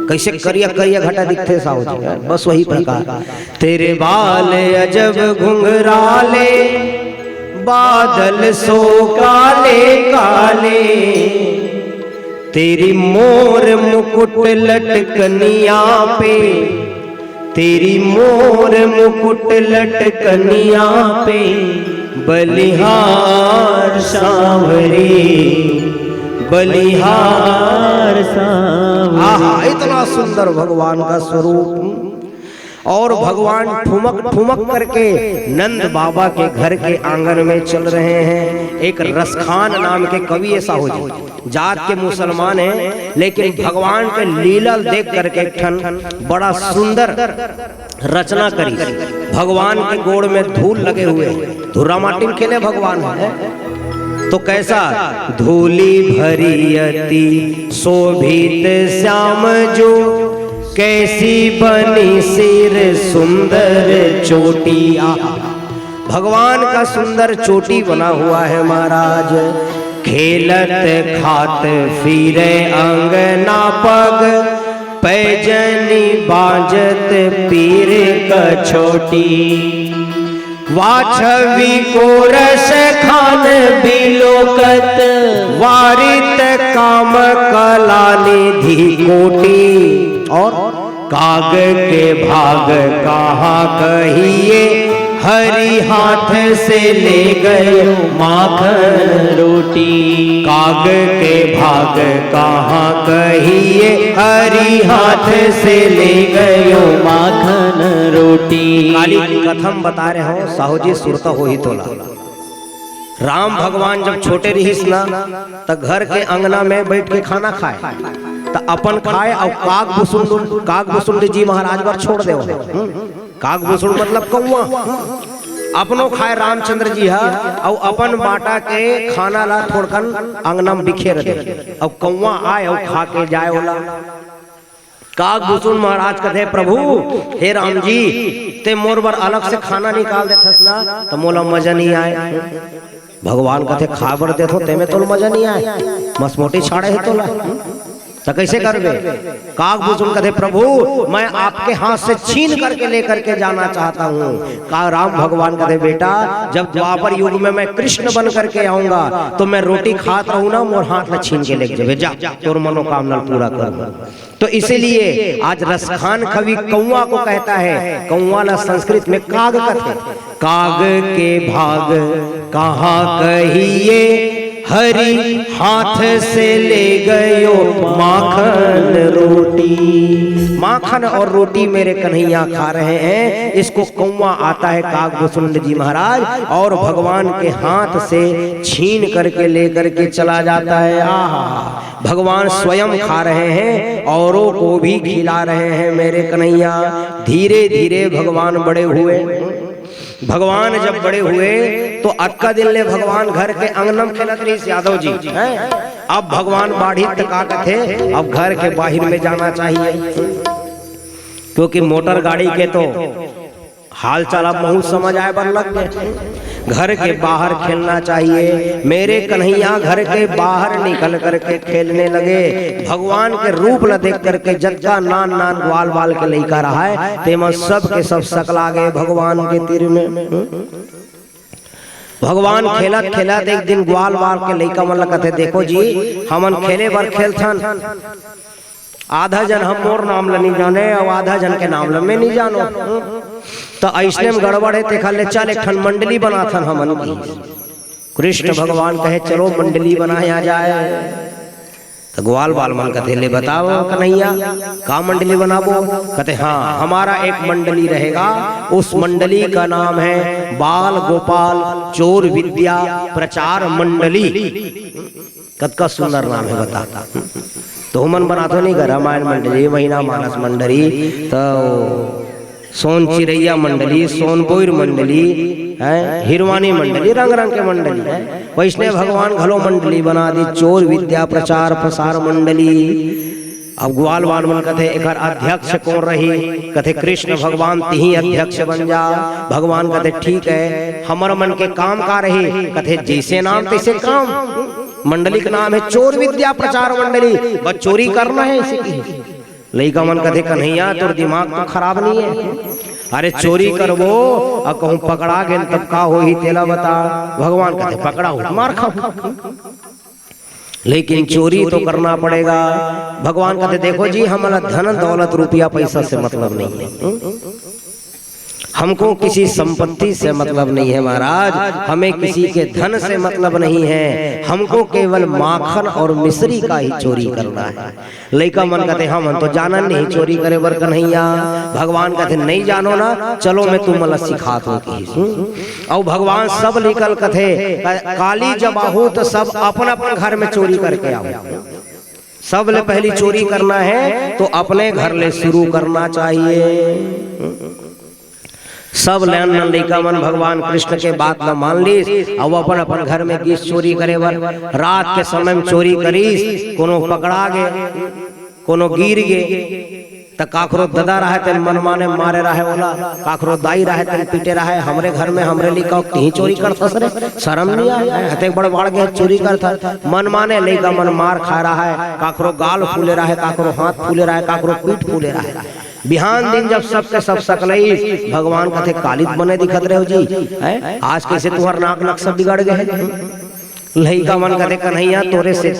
कैसे करिया करिया घटा दिखते सावन जी, बस वही प्रकार। तेरे बाल अजब घुंघराले, बादल सो काले काले। तेरी मोर मुकुट लटकनिया पे, तेरी मोर मुकुट लटकनिया पे, बलिहार सांवरे, बलिहार सांवरे। आहा, इतना सुंदर भगवान का स्वरूप। और भगवान ठुमक ठुमक करके नंद बाबा के घर के आंगन में चल रहे हैं। एक रसखान नाम के कवि ऐसा हो जात के मुसलमान हैं, लेकिन भगवान के लीला देख करके ठन बड़ा सुंदर रचना करी। भगवान के गोड़ में धूल लगे हुए, धुरा माटी में खेले भगवान है तो कैसा? धूली भरी अति शोभित श्याम जो, कैसी बनी सिर सुंदर चोटिया। भगवान का सुंदर चोटी बना हुआ है महाराज। खेलत खात फिरे अंगना पग, पैजनी बाजत पीर कछोटी। वाछवी को रस खान बिलोकत, वारित काम कला निधि कोटि। और काग के भाग कहाँ कहिए, हरि हाथ से ले गए माखन रोटी। काग के भाग कहाँ कहिए, हरि हाथ से ले गए माखन रोटी। काली की कथम बता रहे हो साहू जी, सुरता हो ही तोला। राम भगवान जब छोटे रहीस ना, तो घर के अंगना में बैठ के खाना खाए, तो अपन खाए और काग भुसुंड जी महाराज पर छोड़ दे। काग भुसुंड मतलब कौआ, अपनो खाए रामचंद्र जी है और अपन बाटा के खाना ला थोड़कन अंगना में बिखेर दे, और कौआ आए और खा के जाए वाला। काग भुसुंड महाराज कहते, प्रभु हे राम जी, ते मोर बर अलग से खाना निकाल देथस ना, तो मोला मजा नहीं आए। भगवान कहते, खाबर देथो ते में तो मजा नहीं आए, मसमोटी छाड़े है तोला, तो कैसे करबे? काग भुसुंड कहते, प्रभु मैं आपके हाथ से छीन करके लेकर के जाना चाहता हूँ। का राम भगवान कहते, बेटा जब द्वापर युग में मैं कृष्ण बन करके आऊंगा, तो मैं रोटी खात रहूं ना, मोर हाथ में छीन के लेके जावे, जा तोर मनोकामना पूरा कर। तो इसीलिए आज रसखान कवि कौआ को कहता है, कौआ ला संस्कृत में काग कहते। काग के भाग कहाँ कहिए, हरि हाथ से ले गयो माखन रोटी। माखन और रोटी मेरे कन्हैया खा रहे हैं। इसको कौआ आता है काग भुसुंड जी महाराज, और भगवान के हाथ से छीन करके लेकर के चला जाता है। आहा, भगवान स्वयं खा रहे हैं, औरों को भी खिला रहे हैं मेरे कन्हैया। धीरे धीरे भगवान बड़े हुए। भगवान जब बड़े हुए तो अक्का दिन ले भगवान घर के अंगनम खेलत रही यादव जी। अब भगवान बाढ़ी तक थे, अब घर के बाहर में जाना चाहिए, क्योंकि मोटर गाड़ी के तो हाल चाल अब बहुत समझ आए बर लग गए। घर के बाहर खेलना चाहिए। मेरे कन्हैया घर के बाहर निकल करके खेलने लगे। भगवान के रूप न देख करके जज्जा नान नान ग्वाल बाल के लइका रहा है, तेमा सब के सब सकला गए भगवान के तीर में। भगवान खेलत खेलत एक दिन ग्वाल बाल के लइका मन कहते, देखो जी हमन खेले बर खेलथन, आधा जन हम मोर नाम ल नहीं जाने और आधा जन के नाम ल में नहीं जानो, तो ऐसने में गड़बड़ है। देखा ले चल एक ठन मंडली बनाथन हमन की। कृष्ण भगवान कहे चलो मंडली बनाया जाए। तो ग्वाल बाल मन कहते, ले बताओ कन्हैया का मंडली बनाबो? कहते हाँ, हमारा एक मंडली रहेगा, उस मंडली का नाम है बाल गोपाल चोर विद्या प्रचार मंडली। कतका सुंदर नाम है बता। तो हमन बना तो नहीं कर रामायण मंडली, महीना मानस मंडली, तो सोन चिरैया मंडली, सोन बोर मंडली है, हिरवानी मंडली, रंग रंग के मंडली है। वैष्णव भगवान घलो मंडली बना दी, चोर विद्या प्रचार प्रसार मंडली। अब ग्वालवान मन कथे एकर अध्यक्ष कौन रही, कथे कृष्ण भगवान तिही अध्यक्ष बन जा। भगवान कथे ठीक है, हमर मन के काम का रही, कथे जैसे नाम तैसे काम। मंडली का नाम है चोर विद्या प्रचार मंडली, बस चोरी करना है इसी की। लइका मन कथे कन्हैया तोर दिमाग तो खराब नहीं है, अरे चोरी करबो और कहूं पकड़ा गेल तब का हो ही तेला बता। भगवान कथे पकड़ा हो मार खाओ, लेकिन चोरी तो करना पड़ेगा। भगवान कहते देखो जी हमारा धन दौलत रुपया पैसा से मतलब नहीं है, हमको किसी संपत्ति से मतलब नहीं है महाराज, हमें किसी के धन से मतलब नहीं है, हमको केवल माखन और मिश्री का ही चोरी करना है। लइका मन कहते हम तो जाना नहीं चोरी करे बर कन्हैया। भगवान कहते नहीं जानो ना, चलो मैं तुम मला सिखा दूं। और भगवान सब निकल कथे काली जब आहू तो सब अपन अपन घर में चोरी करके आओ। सब ले पहली चोरी करना है तो अपने घर ले शुरू करना चाहिए। सब लेन लइका मन भगवान कृष्ण के बात न मान लीस और अपन अपन घर में गीस चोरी करे बर। रात के समय में चोरी करीस, कोनो पकड़ा गे, कोनो गिर गे, त काखरो ददा रहे ते मन माने मारे रहे वाला, काखरो दाई रहे ते पीटे रहे। हमरे घर में हमरे लिखा कहीं चोरी करता सरे, शर्म नहीं आए हते बड़ बाड़ के चोरी करता। मन माने लइका मन मार खा रहा है, काखरो गाल फूले रहे, काखरो हाथ फूले रहे, काखरो पीठ फूले रहे। बिहान दिन जब सबके सब सकलई भगवान कथे कालित बने दिखत रहे हो जी, आज कैसे तुम्हार नाक नक्शा बिगड़ गए। लइका मन कथे कन्हैया तोरे से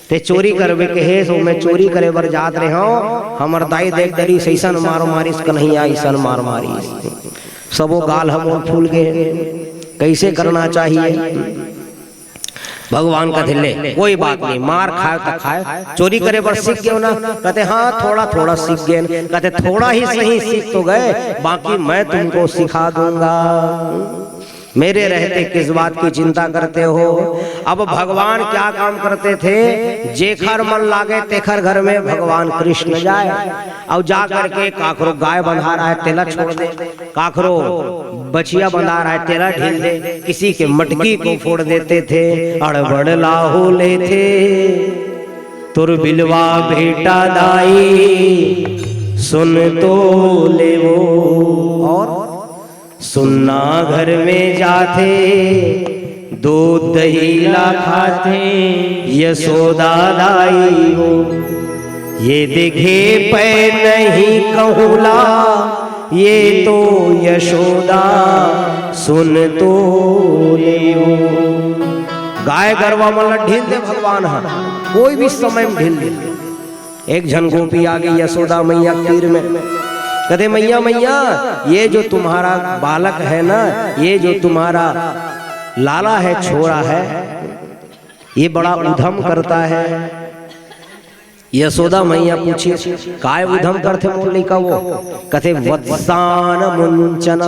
ते चोरी करवे के हे, सो मैं चोरी करे बर जात रहे हो, हमर दाई देख दरी सैसन मार मारिस कन्हैया ऐसन मार मारिस। सबो गाल हम फूल गए, कैसे करना चाहिए। भगवान कहते ले कोई बात नहीं, मार खाए तो खाए, चोरी करे पर सीख गए ना। कहते हाँ थोड़ा थोड़ा सीख गए। कहते थोड़ा ही सही सीख तो गए, बाकी मैं तुमको सिखा दूंगा। मेरे रहते किस बात की चिंता करते हो। अब भगवान क्या काम करते थे, जेखर मन लागे तेखर घर में भगवान कृष्ण जाए और जा करके काखरो गाय बंधा रहा है तेला छोड़ दे, काखरो बछिया बंधा रहा है तेला ढील दे, किसी के मटकी को फोड़ देते थे। अड़बड़ लाहो ले थे तुर बिलवा बेटा दाई, सुन तो ले वो और सुनना घर में जाते, दूध दही ला खाते यशोदा दाई हो। ये देखे पे नहीं कहूला, ये तो यशोदा सुन तो ले हो। गाय गरवा मतलब ढील दे भगवान, कोई भी समय में ढील दे। एक झन गोपी आ गई यशोदा मैया तीर में, कहते मैया मैया ये जो तुम्हारा बालक है ना, ये जो तुम्हारा लाला है छोरा है, ये बड़ा उधम करता है। यशोदा मैया पूछी काय उधम करते मोली का वो, कहते वत्सान मुंचन,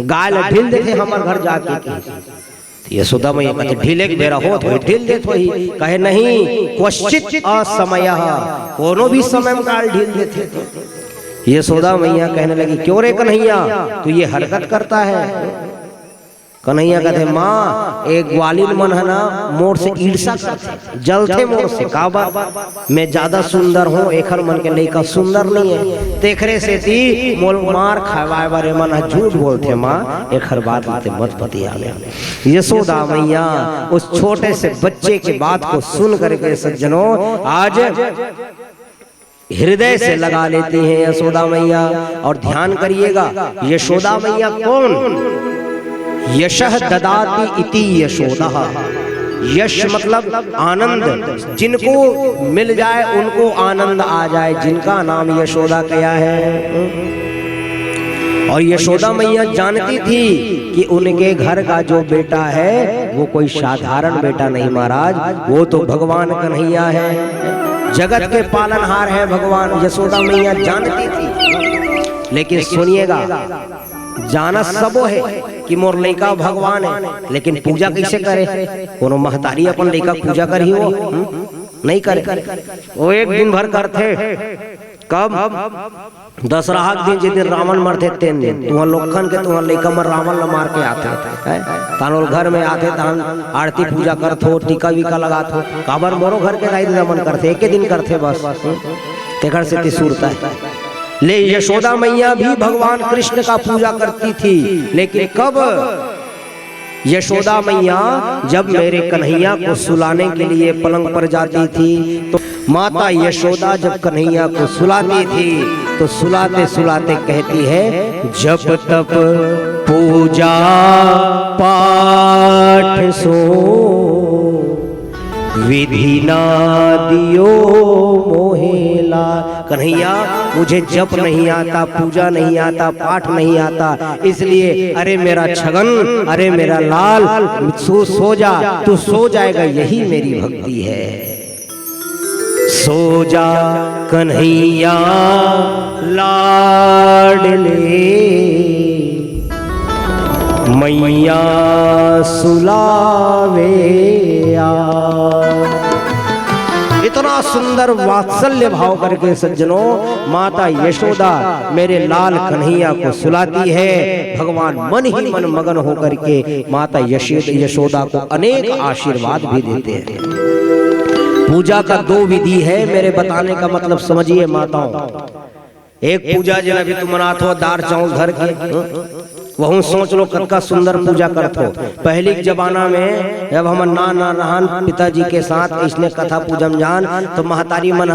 गाय ढील देते हमारे घर जाके। यशोदा मैया कहते ढीले के बेरा हो तो ढील दे तो ही, कहे नहीं क्वचित असमय, कोनो भी समय में गाल ढील देते। यशोदा मैया कहने लगी क्यों रे कन्हैया तू ये हरकत करता है। कन्हैया कहते माँ एक ग्वालिन मन है ना मोर से ईर्षा करते, जलते मोर से, का बात मैं ज्यादा सुंदर हूँ, एखर मन के लइका सुंदर नहीं है, तेखरे से ती मोल मार खावाए बारे मन झूठ बोलते माँ, एखर बात मत पतिया। यशोदा मैया उस छोटे से बच्चे की बात को सुन करके सज्जनों आज हृदय से लगा लेती हैं यशोदा मैया। और ध्यान करिएगा यशोदा मैया कौन, यशः ददाति इति यशोदा। यश मतलब आनंद, जिनको मिल जाए उनको आनंद आ जाए, जिनका नाम यशोदा किया है। और यशोदा मैया जानती थी कि उनके घर का जो बेटा है वो कोई साधारण बेटा नहीं महाराज, वो तो भगवान कन्हैया है, जगत के पालनहार है भगवान। यशोदा मैया जानती थी, लेकिन सुनिएगा जाना सबो है कि मोर लइका भगवान है, लेकिन पूजा कैसे करे। कोनो महतारी अपन लइका पूजा करी हो नहीं करे, वो एक दिन भर करते कब? दशहरा के दिन, जिस दिन रावण मरते 3 दिन तुम लोखन के तुम लइका मर रावण ल मार के आते तानोल घर में आते तान आरती पूजा करथो, टीका वीका लगाथो। काबर मोरो घर के दाई मन करते, एक दिन करते बस, तेकर से तिसूरता है। ले यशोदा मैया भी भगवान कृष्ण का पूजा करती थी, लेकिन कब? यशोदा मैया जब मेरे कन्हैया को सुलाने के लिए पलंग पर जाती थी, तो माता यशोदा जब कन्हैया को सुलाती थी तो सुलाते सुलाते कहती है, जब तब पूजा पाठ सो विधि ना दियो मोहेला। कन्हैया मुझे जप नहीं आता, पूजा नहीं आता, पाठ नहीं आता, इसलिए अरे मेरा छगन, अरे मेरा लाल, सो जा, तू सो जाएगा, यही मेरी भक्ति है। सो जा कन्हैया लाडले, मैया सुलावे आ। इतना सुंदर वात्सल्य भाव करके सज्जनों माता यशोदा मेरे लाल कन्हैया को सुलाती है। भगवान मन ही मन मगन होकर के माता यशोदा को अनेक आशीर्वाद भी देते हैं। पूजा का 2 विधि है, मेरे बताने का मतलब समझिए माताओं। एक पूजा जो अभी तुम मनात हो दार चावल धर के, वह सोच लो कतका सुंदर पूजा करत हो। पहले के जमाना में जब हम नाना नहान पिताजी के साथ इसने कथा पूजम जान, तो महतारी मन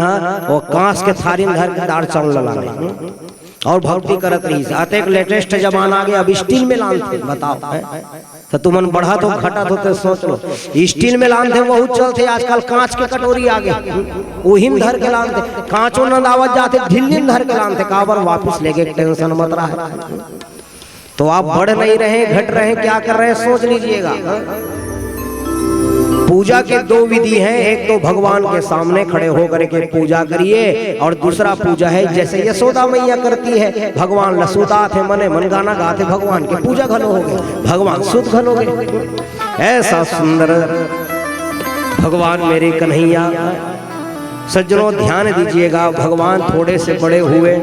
वो कांस के थारी में धर के दार चावल लाने और भक्ति करत रही। आते एक लेटेस्ट जमाना आ गया, अब स्टील में लानते, बताओ तो तुमन बढ़ा तो घटा तो सोच लो। स्टील में लानते बहुत चलते, आजकल कांच के कटोरी आ गए, वही में धर के लानते, कांचों न दावत जाते, ढिल्ली में धर के लानते, काबर वापिस लेके टेंशन मत रहा है। तो आप बढ़ नहीं रहे, घट रहे, क्या कर रहे हैं सोच लीजिएगा। पूजा के 2 विधि हैं, एक तो भगवान के सामने खड़े होकर के पूजा करिए, और दूसरा पूजा है जैसे यशोदा मैया करती है। भगवान लसूता थे मने मन गाना गाते, भगवान की पूजा घनो हो गए, भगवान सुध घनो गए। ऐसा सुंदर भगवान मेरे कन्हैया। सज्जनों ध्यान दीजिएगा, भगवान थोड़े से बड़े हुए,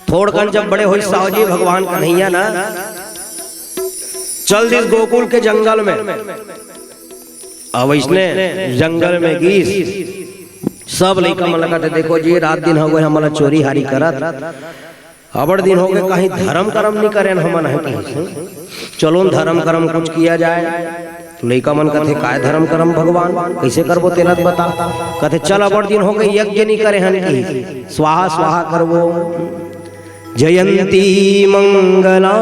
थोड़कन जब बड़े हुए साहु जी भगवान कन्हैया ना चल दिस गोकुल के जंगल में। अब इसने जंगल में गीस सब लइका मन लगा, देखो जी रात दिन हो गए हमला चोरी हारी करत, अबड़ दिन हो गए कहीं धर्म कर्म नहीं करें हमन है कहीं, चलो धर्म कर्म कुछ किया जाए। तो लइका मन कहते काय धर्म कर्म भगवान कैसे करबो तेरा बता। कहते चल अबड़ दिन हो गए यज्ञ नहीं करे हन की, स्वाहा स्वाहा करबो। जयंती मंगला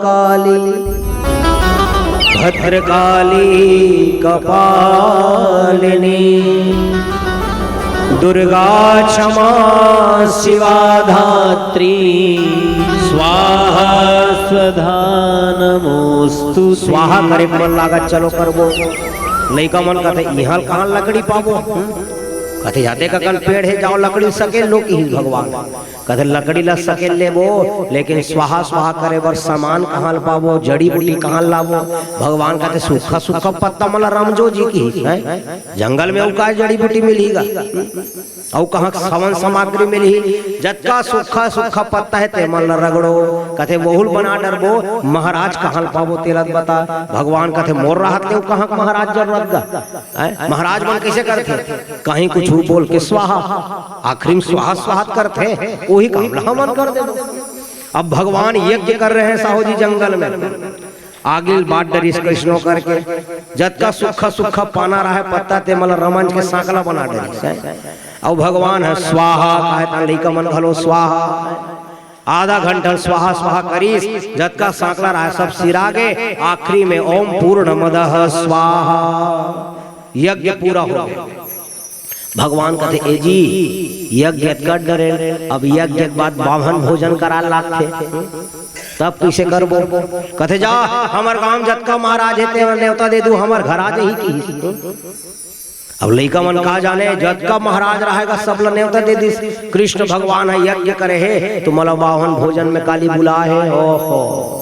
काली भद्रकाली कपालिनी, दुर्गा क्षमा शिवा धात्री, स्वाहा स्वधा नमोस्तु। स्वाहा करे मन लागत चलो करबो। लइका मन कहते यहाँ कहाँ लकड़ी पाबो, कहते जाते का कल पेड़ है जाओ लकड़ी सके लो की भगवान। कहते लकड़ी ला सके लेबो, लेकिन स्वाहा स्वाहा करे बर सामान कहाँ पाबो, जड़ी बूटी कहाँ लाबो। भगवान कहते सूखा सूखा पत्ता मला रामजो जी की है, जंगल में का जड़ी बूटी मिलेगा, और कहाँ सवन सामग्री मिली, जतका सूखा सूखा पत्ता है ते मन रगड़ो। कहते बहुल बना डरबो, महाराज कहाँ पाबो तेरा बता। भगवान कहते मोर राहत के कहाँ महाराज जरूरत गा, महाराज मन कैसे करते, कहीं कुछ बोल के स्वाहा, आखिरी में स्वाहा स्वाहा करते, वही काम मन कर दे। अब भगवान यज्ञ कर रहे हैं साहू जी जंगल में, आगे बाट डरिस कृष्णो करके, जतका सूखा सूखा पाना रहा है पत्ता ते मतलब रमंच के सांकला बना डरिस है। और भगवान है स्वाहा कहता लइका मन भलो स्वाहा, आधा घंटा स्वाहा स्वाहा करीस, जतका सांकला रहा है सब सिरागे, आखिरी में ओम पूर्णमदः स्वाहा, यज्ञ पूरा हो गया। भगवान कहते ए जी यज्ञ कर डरे, अब यज्ञ के बाद बाभन भोजन करा लाखे, तब कैसे करबो। कहते जा हमार गांव जतका महाराज है ते न्योता दे दू, हमार घर आ जाही की। अब लइका मन कहा जाने जतका महाराज रहेगा सब ला न्योता दे दिस। कृष्ण भगवान है यज्ञ करे है तो मला बाभन भोजन में काली बुला है। ओहो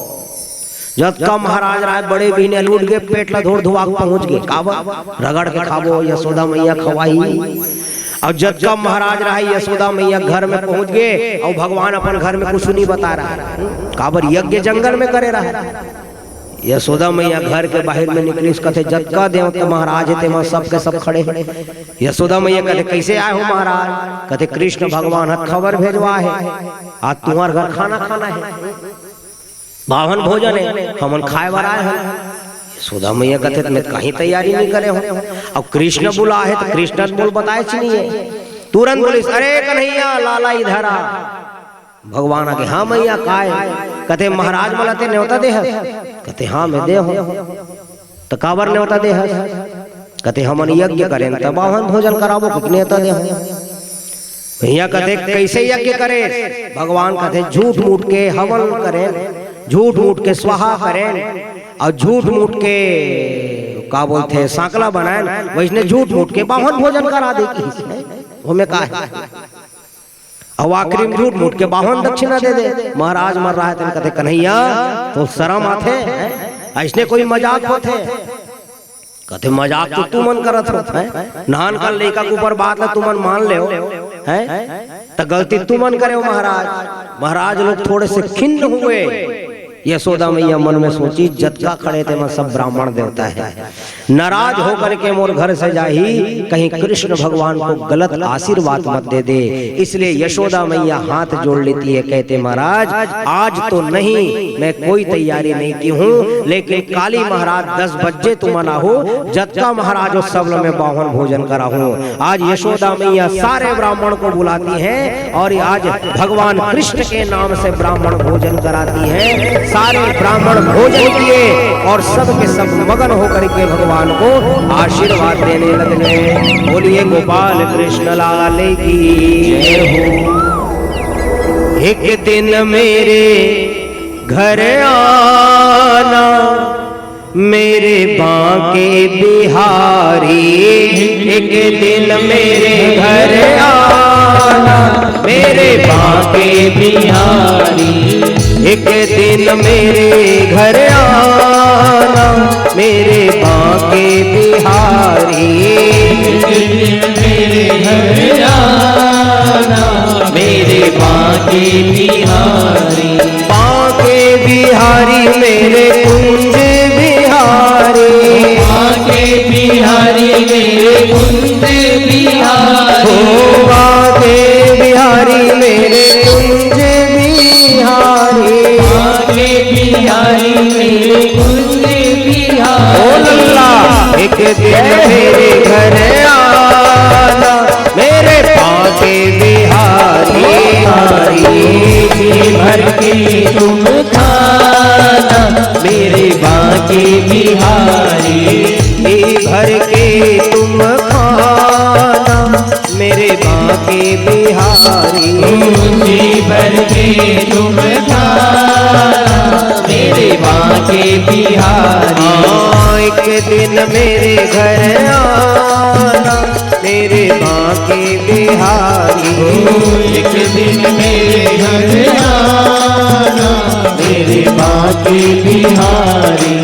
जतका महाराज रहा बड़े बीने लूट गए, पेट ला धोड़ धुआ पहुंच गए, काबर रगड़ के खाबो, यशोदा मैया खवाई। और जब का महाराज रहा यशोदा मैया घर में पहुंच गए और भगवान अपन घर में कुछ नहीं बता रहा है, काबर यज्ञ जंगल में करे रहा। यशोदा मैया घर के बाहर में निकली, कहते जतका देव के महाराज है ते सब के सब खड़े हैं। यशोदा मैया कहते कैसे आए हो महाराज? कहते कृष्ण भगवान खबर भेजवा है, आज तुम्हारे घर खाना खाना है, बावन भोजन है, हमन खाए बर आए हैं। यशोदा मैया कहते मैं कहीं तैयारी नहीं करे हो, अब कृष्ण बुला है तो कृष्ण बोल बताए नहीं, तुरंत बोली अरे कन्हैया लाला इधर आ। भगवान आके हाँ मैया काय? कहते महाराज बोलाते न्योता दे, कहते हाँ मैं दे हूँ। तो काबर न्योता दे? कहते हमन यज्ञ करें तब बावन भोजन कराबो, कितने न्योता दे? भैया कहते कैसे यज्ञ करे? भगवान कहते झूठ मूठ के हवन करें, झूठ मूठ के स्वाहा करें, और झूठ मूठ के का बोलते सांकला बनाए, वैसने झूठ मूठ के बावन भोजन करा देगी। हमें का और आखिरी में झूठ मूठ के बावन दक्षिणा दे दे। महाराज मर रहा है तो कहते कन्हैया तो शर्म आते, ऐसने कोई मजाक होते? कहते मजाक तो तू मन करत हो, नहान कर लेका के ऊपर बात है तू मन मान ले हो, तो गलती तू मन करे हो महाराज। महाराज लोग थोड़े से खिन्न हुए। यशोदा मैया मन में सोची जतका खड़े थे मैं सब ब्राह्मण देवता है, नाराज होकर के मोर घर से जाही, कहीं कृष्ण भगवान को गलत आशीर्वाद मत दे दे। इसलिए यशोदा मैया हाथ जोड़ लेती है, कहते महाराज आज तो नहीं, मैं कोई तैयारी नहीं की हूँ, लेकिन काली महाराज 10 बजे तुम मना हो, जतका महाराज उस सब में बावन भोजन करा हूँ। आज यशोदा मैया सारे ब्राह्मण को बुलाती है और आज भगवान कृष्ण के नाम से ब्राह्मण भोजन कराती है। सारे ब्राह्मण भोजन किए और सब के सब मगन होकर के भगवान को आशीर्वाद देने लगे। बोलिए गोपाल कृष्ण लाल की जय हो। एक दिन मेरे घर आना मेरे बांके बिहारी, एक दिन मेरे घर आना मेरे बांके बिहारी, एक दिन मेरे घर आना मेरे बांके बिहारी, एक दिन मेरे घर आना मेरे बांके बिहारी, बांके बिहारी मेरे कुंज बिहारी, बांके बिहारी मेरे कुंज बिहारी, हो बांके बिहारी मेरे कुंज बिहारी, बांके बिहारी मेरे कुंज बिहारी। ओ लल्ला एक दिन मेरे घर आना मेरे बांके बिहारी, जी भर के तुम खाना मेरे बांके बिहारी, जी भर के तुम खाना मेरे बांके बिहारी, जी भर के तुम खाना मेरे बांके बिहारी। एक दिन मेरे घर आना मेरे बांके बिहारी, एक दिन मेरे घर आना मेरे बांके बिहारी।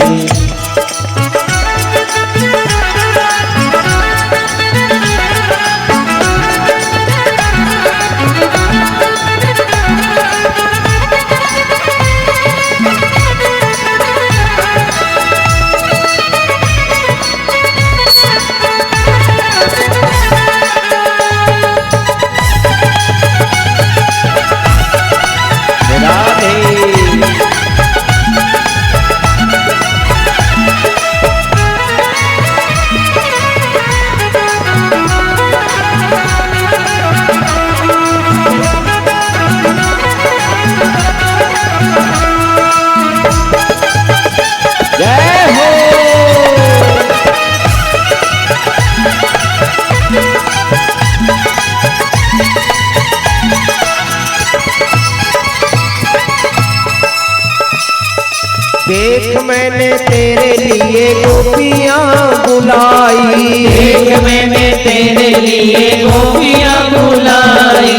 देख मैंने तेरे लिए गोपियाँ बुलाई, देख मैंने तेरे लिए गोपियाँ बुलाई,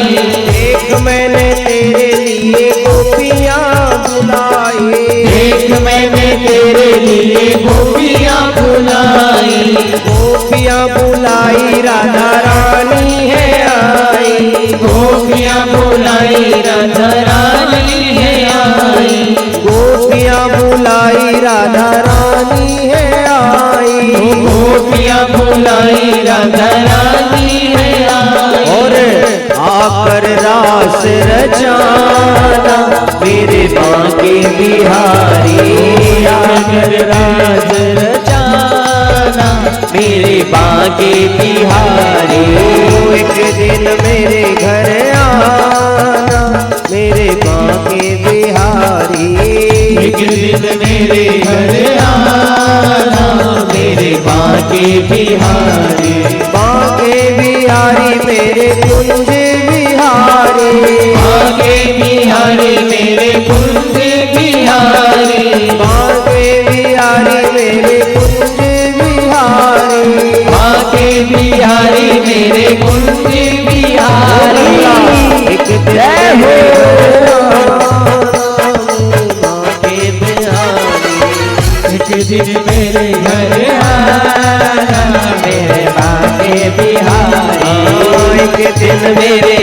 देख मैंने तेरे लिए गोपियाँ बुलाई, देख मैंने तेरे लिए गोपियाँ बुलाई, गोपियाँ बुलाई राधा रानी है गोपियाँ बुलाई राधा रानी है आई, गोपियाँ बुलाई राधा रानी है आई, गोपियाँ बुलाई राधा रानी है आई। और आकर रास रचाना मेरे बांके बिहारी, आकर राज रचाना मेरे बांके बिहारी। एक दिन मेरे घर आना मेरे बांके बिहारी, एक दिन मेरे घर आना मेरे बांके बिहारी, बांके बिहारी मेरे कुंज बिहारी, बांके बिहारी मेरे कुंज बिहारी, बांके बिहारी मेरे कुंज बिहारी, बांके बिहारी मेरे कुंज बिहारी। एक जय हो बांके बिहारी, एक दिन मेरे घर आना मेरे बांके बिहारी, एक दिन मेरे